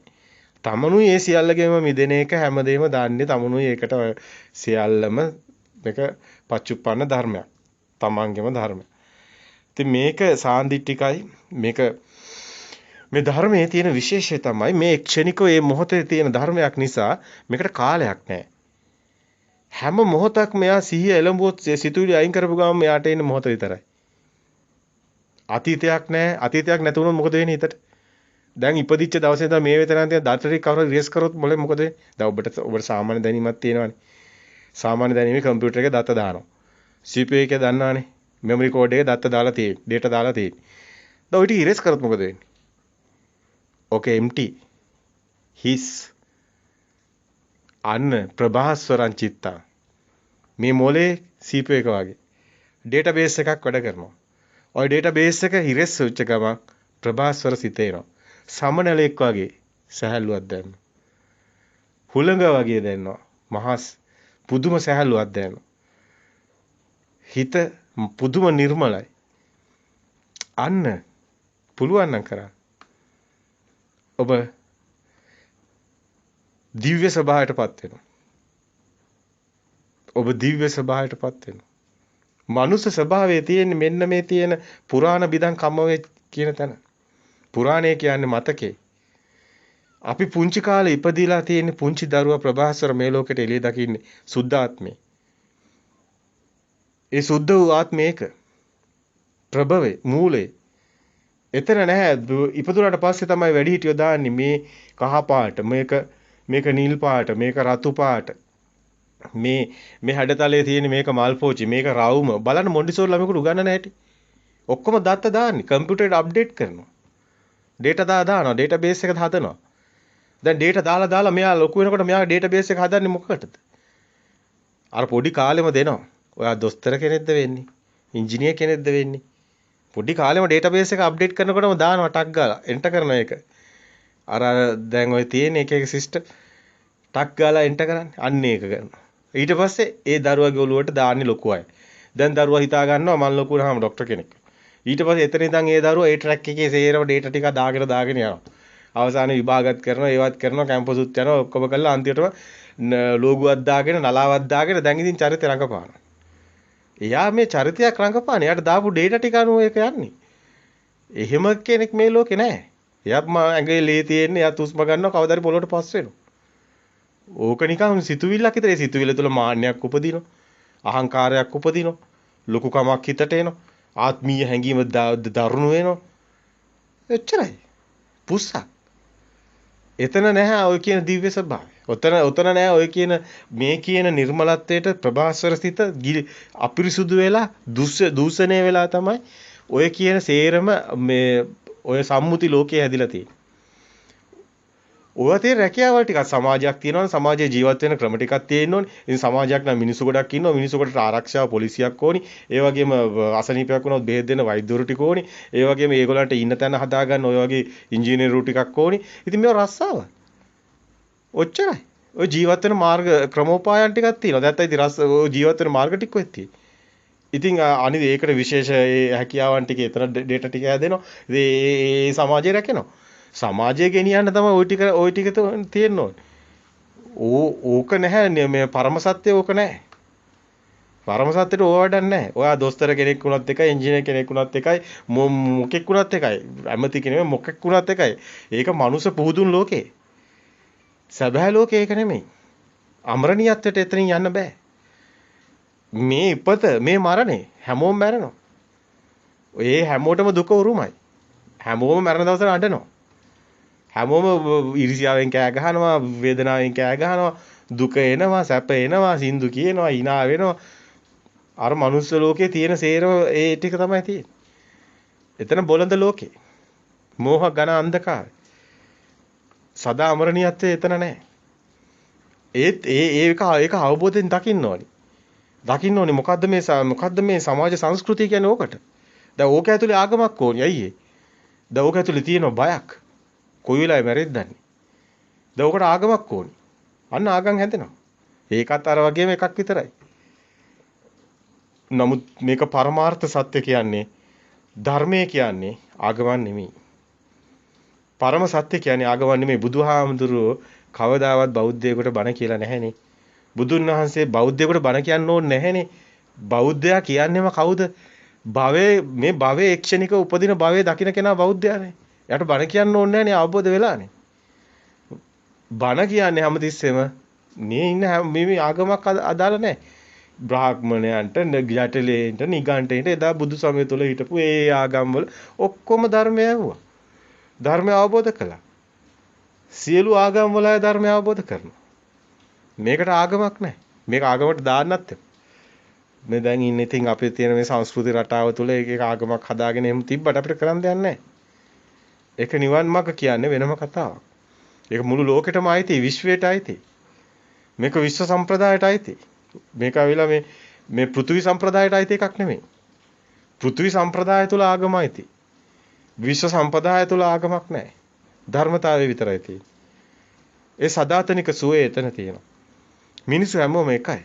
තමනුයි ඒ සියල්ලගෙම මිදෙන එක හැමදේම දන්නේ තමනුයි ඒකට සියල්ලම මේක පච්චුප්පන්න ධර්මයක්. තමන්ගේම ධර්මයක්. ඉතින් මේක සාන්දිටිකයි. මේක මේ ධර්මයේ තියෙන විශේෂය තමයි මේ ක්ෂණිකව මේ මොහොතේ තියෙන ධර්මයක් නිසා මේකට කාලයක් නැහැ. හැම මොහොතක්ම මෙයා සිහිය එළඹුවොත් සිතුවිලි අයින් කරපු ගමන් මෙයාට එන්නේ මොහොත විතරයි. අතීතයක් නැහැ. අතීතයක් නැති වුණොත් මොකද වෙන්නේ හිතට? දැන් ඉපදිච්ච දවසේ ඉඳන් මේ වෙතරන් තියෙන දතරේ කවුරු රියස් කරොත් මොලේ මොකද වෙන්නේ? දැන් ඔබට සාමාන්‍ය දැනීමක් තියෙනවානේ. සාමාන්‍ය දැනීමේ කම්පියුටර් එකේ දත දානවා. CPU එකේ දන්නවානේ. මෙමරි කෝඩ් එකේ දත දාලා තියෙන්නේ. data දාලා තියෙන්නේ. දැන් ඔය ටික ඉරේස් කරොත් මොකද වෙන්නේ? okay empty his අන්න ප්‍රභාස්වරං චිත්තා මේ මොලේ CPU එක වගේ database එකක් වැඩ කරනවා. ওই database එක ඉරේස් වෙච්ච ගමන් ප්‍රභාස්වර සිතේනවා. සමනලෙක් වගේ සහැල්ලුවක් දැනෙනවා. හුළඟ වගේ දැනෙනවා. මහස් පුදුම සහැල්ලුවක් දැනෙනවා. හිත පුදුම නිර්මලයි. අන්න පුළුවන් නම් කරන්න. ඔබ දිව්‍ය ස්වභාවයටපත් වෙනවා. ඔබ දිව්‍ය ස්වභාවයටපත් වෙනවා. මනුස්ස ස්වභාවයේ තියෙන මෙන්න මේ තියෙන පුරාණ බිදන් කම්මවේ කියන තැන. පුරාණය කියන්නේ මතකේ. අපි පුංචි කාලේ ඉපදිලා තියෙන පුංචි දරුවා ප්‍රභාස්වර මේ ලෝකෙට එළිය දකින්නේ සුද්ධාත්මේ. ඒ සුද්ධ වූ ආත්මේක ප්‍රභවේ මූලේ එතන නැහැ. ඉපදුනාට පස්සේ තමයි වැඩිහිටියෝ දාන්නේ මේ කහ පාට, මේක නිල් පාට, මේක රතු පාට. මේ හැඩතලයේ තියෙන මේක මල් පෝචි, මේක රවුම. බලන්න මොන්ඩිසෝරි ළමයෙකුට උගන්නන හැටි. ඔක්කොම දත්ත දාන්නේ කම්පියුටරේට අප්ඩේට් කරනවා. data දානවා, database එක හදනවා. දැන් data දාලා මෙයා ලොකු වෙනකොට මෙයා database එක හදන්නේ මොකකටද? අර පොඩි කාලෙම දෙනවා. ඔයා දොස්තර කෙනෙක්ද වෙන්නේ? ඉංජිනේර කෙනෙක්ද වෙන්නේ? පොඩි කාලෙම database එක අප්ඩේට් කරනකොටම දානවා ටක් ගාලා එන්ටර් කරන එක. අර දැන් ඔය තියෙන එක සිස්ටම් ටක් ගාලා එන්ටර් කරන්නේ. අන්න ඒක කරනවා. ඊට පස්සේ ඒ දරුවගේ ඔළුවට දාන්නේ ලොකු අය. දැන් දරුවා හිතා ගන්නවා මම ලොකු වුණාම ડોක්ටර් කෙනෙක්. ඊට පස්සේ එතන ඉඳන් ඒ දරුවා ඒ ට්‍රැක් එකේ සේරම data ටික දාගෙන යනවා. අවසානයේ විභාගත් කරනවා, ඒවත් කරනවා, කැම්පසුත් යනවා, ඔක්කොම කරලා අන්තිමටම ලෝගුවක් දාගෙන, නලාවක් දාගෙන දැන් ඉතින් චරිතය රඟපානවා. එයා මේ චරිතයක් රඟපාන. එයාට දාපු data ටික අනුව ඒක යන්නේ. එහෙම කෙනෙක් මේ ලෝකේ නැහැ. එයාත් ඇඟේ ලේ තියෙන්නේ. එයා තුස්ම ගන්නවා කවදාරි පොළොවට පස් වෙනවා. ඕක නිකන් සිතුවිල්ලක් විතරයි. සිතුවිල්ල තුළ මාන්නයක් උපදිනවා. අහංකාරයක් උපදිනවා. ලොකුකමක් හිතට එනවා. ආත්මීය හැඟීම දරුණු වෙනවා. එච්චරයි. පුස්සක්. එතන නැහැ ඔය කියන දිව්‍ය ස්වභාවය. ඔතන නැහැ ඔය කියන මේ කියන නිර්මලත්වයට ප්‍රභාස්වර සිත අපිරිසුදු වෙලා දූෂණය වෙලා තමයි ඔය කියන සේරම මේ ඔය සම්මුති ලෝකයේ හැදිලා තියෙන්නේ. ඔය තියෙන රැකියාවල් ටිකක් සමාජයක් තියෙනවනේ සමාජයේ ජීවත් වෙන ක්‍රම ටිකක් තියෙන්න ඕනේ. ඉතින් සමාජයක් නම් මිනිස්සු ගොඩක් ඉන්නවා. මිනිස්සු ගොඩට ආරක්ෂාව පොලිසියක් ඕනි. ඒ වගේම අසනීපයක් වුණොත් බෙහෙත් දෙන්න වෛද්‍යවරු ටික ඕනි. ඒ වගේම ඒගොල්ලන්ට ඉන්න තැන හදාගන්න ඔය වගේ ඉංජිනේරු ටිකක් ඕනි. ඉතින් මේව රස්සාව. ඔච්චරයි. ඔය ජීවත් වෙන මාර්ග ක්‍රමෝපායන් ටිකක් තියෙනවා. දැන් ඉතින් ඔය ජීවත් වෙන මාර්ග ටික කොහෙද තියෙන්නේ? ඉතින් අනිත් ඒකට විශේෂ ඒ හැකියාවන් ටික එතන ඩේටා ටික හැදෙනවා. ඉතින් ඒ සමාජය රැකෙනවා. සමාජය ගෙනියන්න තමයි ওই ටික තියෙන්න ඕනේ. ඕක නැහැ මේ පරම සත්‍ය ඕක නැහැ. පරම සත්‍යෙට ඕව වැඩක් නැහැ. ඔයා දොස්තර කෙනෙක් වුණත් එකයි, ඉංජිනේර කෙනෙක් වුණත් එකයි, මොකෙක් වුණත් එකයි. ඇමති කෙනෙක් මොකෙක් වුණත් එකයි. ඒක මනුස්ස පුහුදුන් ලෝකේ. සැබෑ ලෝකේ ඒක නෙමෙයි. අමරණීයත්වයට එතනින් යන්න බෑ. මේ ඉපත මේ මරණය හැමෝම මැරෙනවා. ඒ හැමෝටම දුක උරුමයි. හැමෝම මැරෙන දවසට අඬනවා. හැමෝම ඉරිසියාවෙන් කෑ ගහනවා, වේදනාවෙන් කෑ ගහනවා, දුක එනවා, සැප එනවා, සින්දු කියනවා, hina වෙනවා. අර මනුස්ස ලෝකේ තියෙන සේරම ඒ ටික තමයි තියෙන්නේ. එතන බොළඳ ලෝකේ. මෝහ ඝන අන්ධකාරය. සදා අමරණීයත්වයේ එතන නැහැ. ඒක අවබෝධයෙන් දකින්න ඕනි. දකින්න ඕනේ මොකද්ද මේ සමාජ සංස්කෘතිය කියන්නේ ඕකට. දැන් ඕක ඇතුලේ ආගමක් ඕනි. අයියේ. දැන් ඕක ඇතුලේ තියෙන බයක්. කොයි වෙලාවෙ මැරෙද්දන්නේ. දැන් ඕකට ආගමක් ඕනි. අන්න ආගම් හැදෙනවා. ඒකත් අර වගේම එකක් විතරයි. නමුත් මේක පරමාර්ථ සත්‍ය කියන්නේ ධර්මය කියන්නේ ආගමක් නෙමෙයි. පරම සත්‍ය කියන්නේ ආගමක් නෙමෙයි. බුදුහාමුදුරුවෝ කවදාවත් බෞද්ධයෙකුට බණ කියලා නැහැනේ. බුදුන් වහන්සේ බෞද්ධයෙකුට බණ කියන්න ඕනේ නැහැනේ. බෞද්ධයා කියන්නේම කවුද? මේ භවයේ ක්ෂණික උපදින භවයේ දකින්න කෙනා බෞද්ධයානේ. එයාට බණ කියන්න ඕනේ නැහැනේ අවබෝධ වෙලානේ. බණ කියන්නේ හැමතිස්සෙම මේ ඉන්න මේ ආගමක් අදාළ නැහැ. බ්‍රාහ්මණයන්ට, ජටලේන්ට, නිගණ්ඨයන්ට එදා බුදු සමය තුල හිටපු ඒ ආගම් වල ඔක්කොම ධර්මය ඇහුවා. ධර්මය අවබෝධ කළා. සියලු ආගම් වල ධර්මය අවබෝධ කරනවා. මේකට ආගමක් නැහැ. මේක ආගමකට දාන්නත් මේ දැන් ඉන්නේ ඉතින් අපේ තියෙන මේ සංස්කෘති රටාව තුළ එක ආගමක් හදාගෙන එහෙම තිබ්බට අපිට කරන්න දෙයක් නැහැ. ඒක නිවන් මාර්ග කියන්නේ වෙනම කතාවක්. ඒක මුළු ලෝකෙටම අයිති, විශ්වයට අයිති. මේක විශ්ව සම්ප්‍රදායට අයිති. මේක අවිලා මේ පෘථිවි සම්ප්‍රදායට අයිති එකක් නෙමෙයි. පෘථිවි සම්ප්‍රදාය තුළ ආගම අයිති. විශ්ව සම්ප්‍රදාය තුළ ආගමක් නැහැ. ධර්මතාවය විතරයි තියෙන්නේ. ඒ සදාතනික සුවය එතන තියෙනවා. මිනිස්සු හැමෝම එකයි.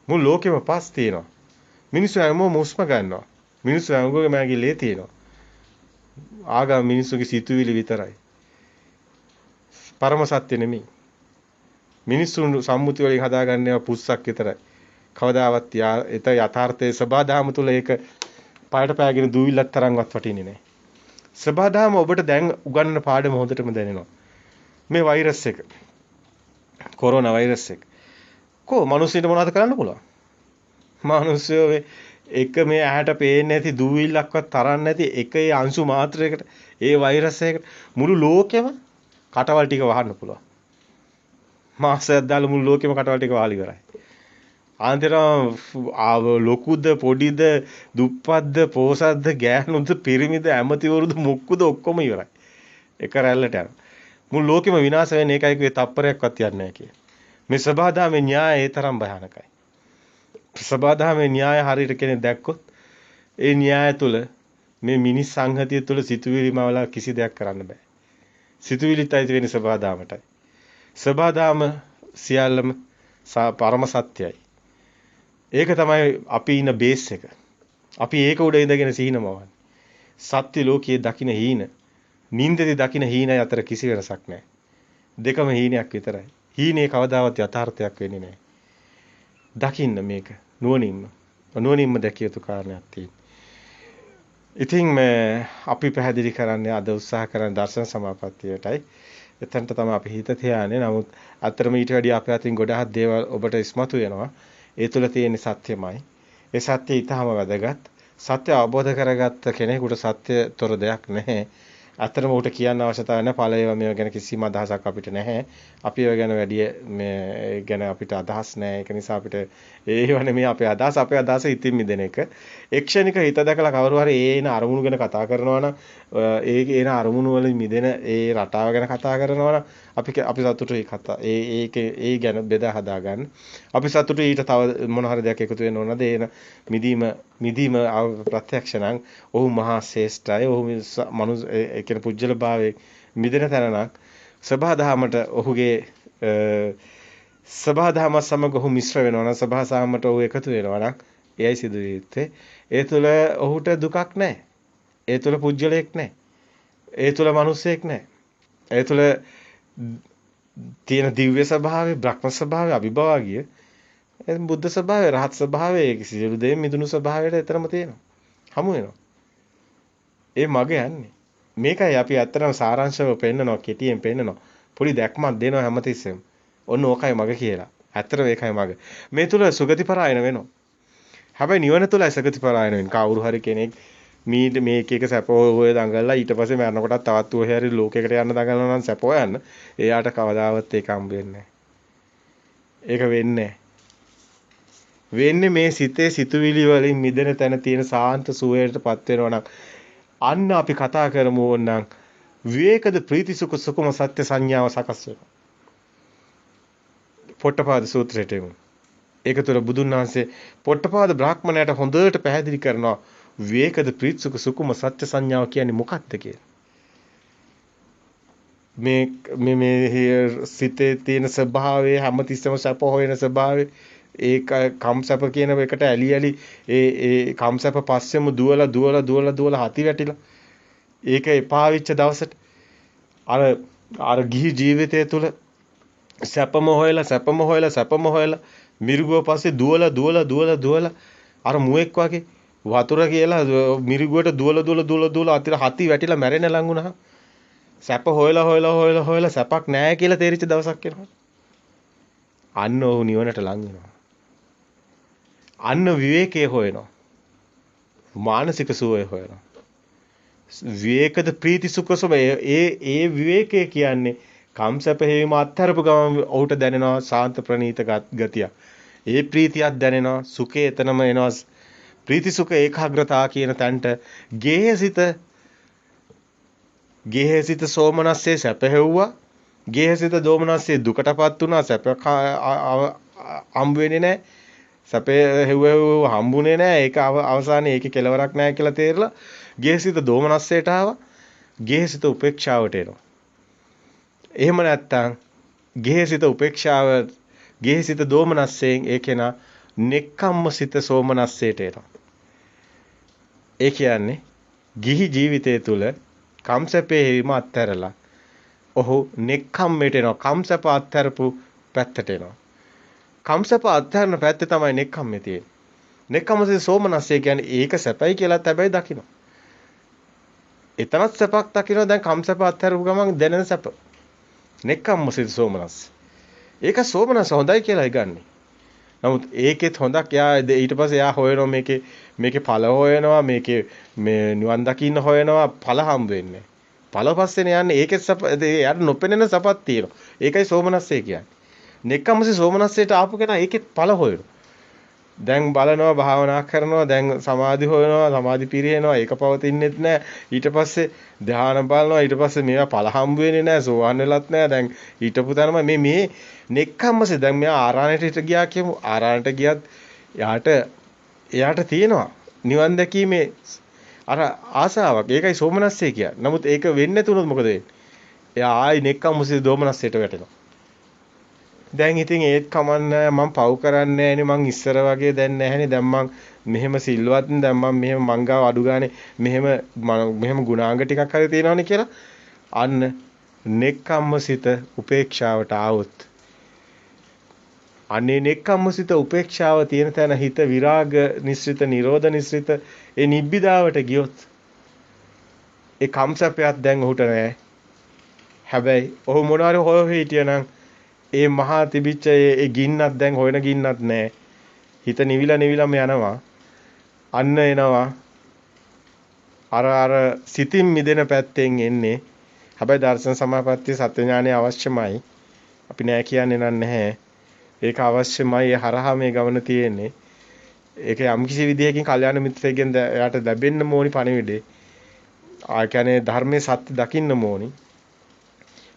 මුළු ලෝකෙම පස් තියෙනවා. මිනිස්සු හැමෝම උස්ම ගන්නවා. මිනිස්සු හැමෝගේ මෑගේ ලේ තියෙනවා. ආගම මිනිස්සුගේ සිතුවිලි විතරයි. පරම සත්‍ය නෙමෙයි. මිනිස්සුන් සම්මුති වලින් හදාගන්නේ පුස්සක් විතරයි. කවදාවත් ඒත යථාර්ථයේ සබාධාම තුල ඒක පායට පෑගෙන දූවිල්ලක් තරම්වත් වටින්නේ නැහැ. සබාධාම ඔබට දැන් උගන්වන පාඩම හොඳටම දැනෙනවා. මේ වෛරස් එක. කොරෝනා වෛරස් එක. මිනිස්සුන්ට මොනවද කරන්න පුළුවන්? මිනිස්සු එක මේ ඇහැට පේන්නේ නැති දූවිල්ලක්වත් තරන්නේ නැති එකේ අංශු මාත්‍රයකට ඒ වෛරස් එකකට මුළු ලෝකෙම කටවල් ටික වහන්න පුළුවන්. මාසයක් දාලා මුළු ලෝකෙම කටවල් ටික වහලා ඉවරයි. ආන්තරම ලොකුද පොඩිද දුප්පත්ද පෝසත්ද ගෑනුද පිරිමිද ඇමතිවරුද මුක්කුද ඔක්කොම ඉවරයි. එක රැල්ලට යනවා. මුළු ලෝකෙම විනාශ වෙන්නේ ඒකයි කිව්වේ තප්පරයක්වත් යන්නේ නැහැ කිය. මේ සබාධාමේ න්‍යාය ඒ තරම් භයානකයි. සබාධාමේ න්‍යාය හරියට කෙනෙක් දැක්කොත් ඒ න්‍යාය තුල මේ මිනිස් සංහතිය තුල සිතුවිලි මවලා කිසි දෙයක් කරන්න බෑ. සිතුවිලිත් අයිති වෙන්නේ සබාධාමටයි. සබාධාම සියල්ලම පරම සත්‍යයි. ඒක තමයි අපි ඉන්න බේස් එක. අපි ඒක උඩ ඉඳගෙන සිහිනමවන්නේ. සත්‍ය ලෝකයේ දකින්න හීන, නින්දේ දකින්න හීන අතර කිසි වෙනසක් නැහැ. දෙකම හීනයක් විතරයි. හීනේ කවදාවත් යථාර්ථයක් වෙන්නේ නැහැ. දකින්න මේක නුවණින්ම දැකිය යුතු කාරණයක් තියෙනවා. ඉතින් අපි පැහැදිලි කරන්නේ අද උත්සාහ කරන දර්ශන සමාපත්තියටයි. එතනට තමයි අපි හිත තියාන්නේ. නමුත් අතරම ඊට වැඩි අපේ අතින් ගොඩාක් දේවල් ඔබට ඉස්මතු වෙනවා. ඒ තුල තියෙන සත්‍යමයි. ඒ සත්‍ය ඊටම වැදගත්. සත්‍ය අවබෝධ කරගත්ත කෙනෙකුට සත්‍යතොර දෙයක් නැහැ. ඇත්තටම උට කියන්න අවශ්‍යතාවය නැහැ. ඵලය මේව ගැන කිසිම අදහසක් අපිට නැහැ. අපි ඒව ගැන වැඩි මේ ගැන අපිට අදහස් නැහැ. ඒක නිසා අපිට ඒව නෙමෙයි අපේ අදහස. අපේ අදහස හිතින් මිදෙන එක. එක්ෂණික හිත දැකලා කවුරු හරි ඒ එන අරමුණු ගැන කතා කරනවා නම් ඒ එන අරමුණු වලින් මිදෙන ඒ රටාව ගැන කතා කරනවා නම් අපි සතුටුයි කතා. ඒ ගැන බෙදා හදා ගන්න. අපි සතුටුයි ඊට තව මොන හරි දෙයක් එකතු වෙන්න ඕනද? ඒන මිදීම ප්‍රත්‍යක්ෂ නම් ඔහු මහා ශ්‍රේෂ්ඨයි. ඔහු මනුස්ස ඒ කියන පුජ්‍යල භාවයේ මිදෙන තැනක් සබහාදහමට ඔහුගේ සබහාදහම සමග ඔහු මිශ්‍ර වෙනවා නම් සබහාදහමට ඔහු එකතු වෙනවා නම් එයයි සිදු වෙන්නේ. ඒ තුල ඔහුට දුකක් නැහැ. ඒ තුල පුජ්‍යලයක් නැහැ. ඒ තුල මිනිසෙක් නැහැ. ඒ තුල තියෙන දිව්‍ය ස්වභාවය, බ්‍රහ්ම ස්වභාවය, අභිභවාගිය, බුද්ධ ස්වභාවය, රහත් ස්වභාවය, සියලු දේ මිදුණු ස්වභාවයට එතරම් තියෙනවා. හමු වෙනවා. ඒ මග යන්නේ. මේකයි අපි ඇත්තටම සාරාංශව පෙන්නනවා, කෙටියෙන් පෙන්නනවා. පොඩි දැක්මක් දෙනවා හැමතිස්සෙම. ඔන්න ඕකයි මග කියලා. ඇත්තටම ඒකයි මග. මේ තුල සුගතිපරායන වෙනවා. හැබැයි නිවන තුලයි සුගතිපරායන වෙන්නේ. කවුරු හරි කෙනෙක් මේක එක සැප හොය දඟලලා ඊට පස්සේ මරනකොටත් තවත් ඔය හැරි ලෝකයකට යන්න දඟලනවා නම් සැප හොයන්න. එයාට කවදාවත් ඒක හම්බ වෙන්නේ ඒක වෙන්නේ වෙන්නේ මේ සිතේ සිතුවිලි වලින් මිදෙන තැන තියෙන සාන්ත සුවයටපත් වෙනවා නම් අන්න අපි කතා කරමු ඕනනම් විවේකද ප්‍රීති සුඛ සුකුම සත්‍ය සංඥාව සකස් වෙනවා. පොට්ටපාද සූත්‍රයට එමු. ඒක තුළ බුදුන් වහන්සේ පොට්ටපාද බ්‍රාහ්මණයට හොඳට පැහැදිලි කරනවා විවේකද ප්‍රීති සුඛ සුකුම සත්‍ය සංඥාව කියන්නේ මොකක්ද කියලා. මේ සිතේ තියෙන ස්වභාවය හැමතිස්සම සැප හොයන ස්වභාවය ඒක කම්සප කියන එකට ඇලි ඇලි ඒ කම්සප පස්සෙම දුවලා හති වැටිලා ඒක එපා වෙච්ච දවසට අර ගිහි ජීවිතය තුළ සැපම හොයලා මිරිගුව පස්සේ දුවලා අර මුවෙක් වගේ වතුර කියලා මිරිගුවට දුවලා අතිර හති වැටිලා මැරෙන්න ලඟ වුණා. සැප හොයලා සැපක් නැහැ කියලා තේරිච්ච දවසක් එනවා. අන්න ඔහු නිවනට ලඟ වෙනවා. අන්න විවේකයේ හොයනවා. මානසික සුවය හොයනවා. විවේකද ප්‍රීති සුඛ සුම ඒ විවේකයේ කියන්නේ කම්සප හේම අත්තරපු ගම ඔහුට දැනෙනවා සාන්ත ප්‍රණීත ගතිය. ඒ ප්‍රීතියක් දැනෙනවා සුඛේ එතනම එනවා. ප්‍රීති සුඛ ඒකාග්‍රතාව කියන තැනට ගේහසිත සෝමනස්සේ සැප හැවුවා. ගේහසිත දෝමනස්සේ දුකටපත් වුණා. සැප හම්බ වෙන්නේ නැහැ. සැපේ හෙව්ව හම්බුනේ නැහැ. ඒක අවසානයේ ඒකේ කෙලවරක් නැහැ කියලා තේරලා ගේහසිත දෝමනස්සයට ආවා. ගේහසිත උපේක්ෂාවට එනවා. එහෙම නැත්තම් ගේහසිත උපේක්ෂාව ගේහසිත දෝමනස්සයෙන් ඒකේන නෙක්ඛම්මසිත සෝමනස්සයට එනවා. ඒ කියන්නේ ගිහි ජීවිතය තුළ කම්සපේ හිම අත්හැරලා ඔහු නෙක්ඛම්මයට එනවා. කම්සප අත්හැරපු පැත්තට එනවා. කම්සප අත්හැරන පැත්තේ තමයි නෙක්ඛම්මේ තියෙන්නේ. නෙක්ඛම්මසිත සෝමනස්සය කියන්නේ ඒක සැපයි කියලාත් හැබැයි දකින්න. එතනත් සැපක් දකින්න දැන් කම්සප අත්හැරපු ගමන් දැනෙන සැප. නෙක්ඛම්මසිත සෝමනස්ස. ඒක සෝමනස්ස හොඳයි කියලායි ගන්නෙ. නමුත් ඒකෙත් හොඳක් යා ඊට පස්සේ යා හොයනවා මේකේ ඵල හොයනවා මේකේ මේ නිවන් දකින්න හොයනවා ඵල හම්බ වෙන්නේ. ඵල පස්සේනේ යන්නේ ඒකෙත් සප යාට නොපෙනෙන සපක් තියෙනවා. ඒකයි සෝමනස්සේ කියන්නේ. නෙක්ඛම්මසේ සෝමනස්සේට ආපු කෙනා ඒකෙත් ඵල හොයනවා. දැන් බලනවා භාවනා කරනවා දැන් සමාධි හොයනවා සමාධි පිරිනනවා ඒක පවතින්නෙත් නැහැ. ඊට පස්සේ ධ්‍යාන බලනවා ඊට පස්සේ මේවා ඵල හම්බ වෙන්නේ නැහැ. සෝවන් වෙලත් නැහැ. දැන් ඊටපු තැනම මේ නෙක්ඛම්මසේ දැන් මෙයා ආරාණයට ගියා කියමු. ආරාණයට ගියත් එයාට තියෙනවා නිවන් දැකීමේ අර ආසාවක්. ඒකයි සෝමනස්සේ කියන්නේ. නමුත් ඒක වෙන්නේ නැතුනොත් මොකද වෙන්නේ? එයා ආයි නෙක්ඛම්මසේ දෝමනස්සේට වැටෙනවා. දැන් ඉතින් ඒත් කමන්නේ මම පව් කරන්නේ නැහනේ මං ඉස්සර වගේ දැන් නැහනේ දැන් මං මෙහෙම සිල්වත් දැන් මං මෙහෙම මංගාව අඩු ගානේ මෙහෙම ගුණාංග ටිකක් හරි තියෙනවනේ කියලා අන්න නෙක්ඛම්මසිත උපේක්ෂාවට ආවොත් අනේ නෙක්ඛම්මසිත උපේක්ෂාව තියෙන තැන හිත විරාග නිස්සිත නිරෝධ නිස්සිත ඒ නිබ්බිදාවට ගියොත් ඒ කම්සපයක් දැන් ඔහුට නැහැ. හැබැයි ඔහු මොනවාරි හොය හිටියනම් ඒ මහා තිබිච්ච ඒ ගින්නක් දැන් හොයන ගින්නක් නැහැ. හිත නිවිලම යනවා. අන්න එනවා අර සිතින් මිදෙන පැත්තෙන් එන්නේ. හැබැයි දර්ශන සමාපatti සත්‍ය ඥානය අවශ්‍යමයි. අපි නෑ කියන්නේ නැහැ. ඒක අවශ්‍යමයි. ඒ හරහා මේ ගමන තියෙන්නේ. ඒක යම්කිසි විදියකින් කල්යාණ මිත්‍රයෙක්ගෙන් එයාට ලැබෙන්න ඕනි පණිවිඩේ. කියන්නේ ධර්මයේ සත්‍ය දකින්න ඕනි.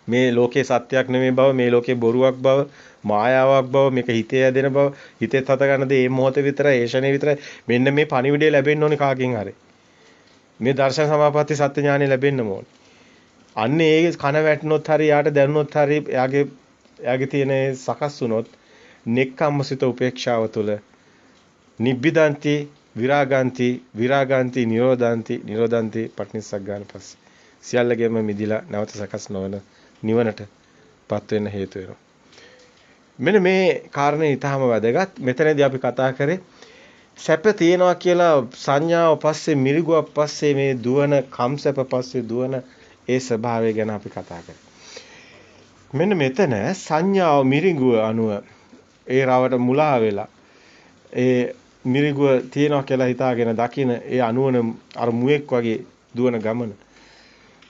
මේ ලෝකේ සත්‍යයක් නෙමෙයි බව, මේ ලෝකේ බොරුවක් බව, මායාවක් බව, මේක හිතේ ඇදෙන බව, හිතේ තත ගන්න දේ මේ මොහොතේ විතරයි, ඒ ෂණේ විතරයි. මෙන්න මේ පණිවිඩය ලැබෙන්න ඕනි කාගෙන් හරි. මේ දර්ශන සමාපatti සත්‍ය ඥානෙ ලැබෙන්න ඕනි. අන්න ඒ කන වැටුනොත් හරි, යාට දැනුනොත් හරි, එයාගේ තියෙන සකස් වුනොත් නෙක්ඛම්මසිත උපේක්ෂාව තුළ නිබ්බිදන්ති විරාගාන්ති විරාගාන්ති නිරෝධාන්ති නිරෝධාන්ති පටිනිස්සග්ගාන පස්ස සියල්ලගෙම මිදිලා නැවත සකස් නොවන නිවනටපත් වෙන්න හේතු වෙනවා. මෙන්න මේ කාරණේ ඊටාම වැදගත්. මෙතනදී අපි කතා කරේ සැප තියනවා කියලා සංඥාව පස්සේ මිරිගුවක් පස්සේ මේ දුවන කම්සැප පස්සේ දුවන ඒ ස්වභාවය ගැන අපි කතා කරේ. මෙන්න මෙතන සංඥාව මිරිගුව අනුව ඒ රවට මුලා වෙලා ඒ මිරිගුව තියනවා කියලා හිතාගෙන දකින ඒ අනුවන අර මුවෙක් වගේ දුවන ගමන.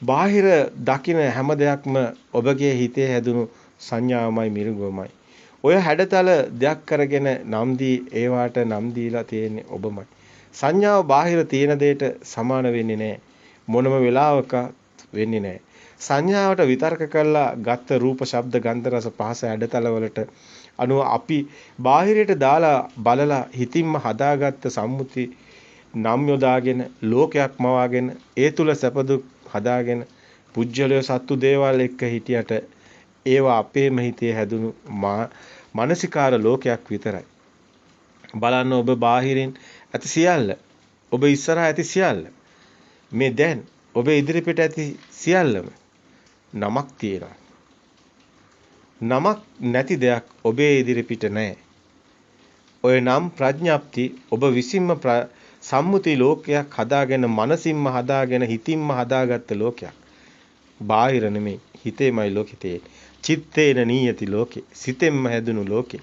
බාහිර දකින හැම දෙයක්ම ඔබගේ හිතේ හැදුණු සංඥාවමයි මිරිගුවමයි. ඔය හැඩතල දෙයක් කරගෙන නම් දී ඒවට නම් දීලා තියෙන්නේ ඔබමයි. සංඥාව බාහිර තියෙන දෙයට සමාන වෙන්නේ නැහැ. මොනම වෙලාවක වෙන්නේ නැහැ. සංඥාවට විතර්ක කළා ගත්ත රූප, ශබ්ද, ගන්ධ, රස, පහස හැඩතල වලට අනුව අපි බාහිරයට දාලා බලලා හිතින්ම හදාගත්ත සම්මුති නම් යොදාගෙන ලෝකයක් මවාගෙන ඒ තුල සැප දුක් හදාගෙන පුජ්‍යලය සත්තු දේවල් එක්ක හිටියට ඒවා අපේම හිතේ හැදුණු මානසිකාර ලෝකයක් විතරයි. බලන්න ඔබ බාහිරින් ඇති සියල්ල, ඔබ ඉස්සරහා ඇති සියල්ල, මේ දැන් ඔබ ඉදිරිපිට ඇති සියල්ලම නමක් තියෙනවා. නමක් නැති දෙයක් ඔබේ ඉදිරිපිට නැහැ. ඔය නම් ප්‍රඥාප්ති ඔබ විසින්ම සම්මුති ලෝකයක් හදාගෙන මනසින්ම හදාගෙන හිතින්ම හදාගත්ත ලෝකයක්. බාහිර නෙමෙයි, හිතේමයි ලෝකෙතේ. චිත්තේන නීයති ලෝකේ. සිතෙන්ම හැදුණු ලෝකේ.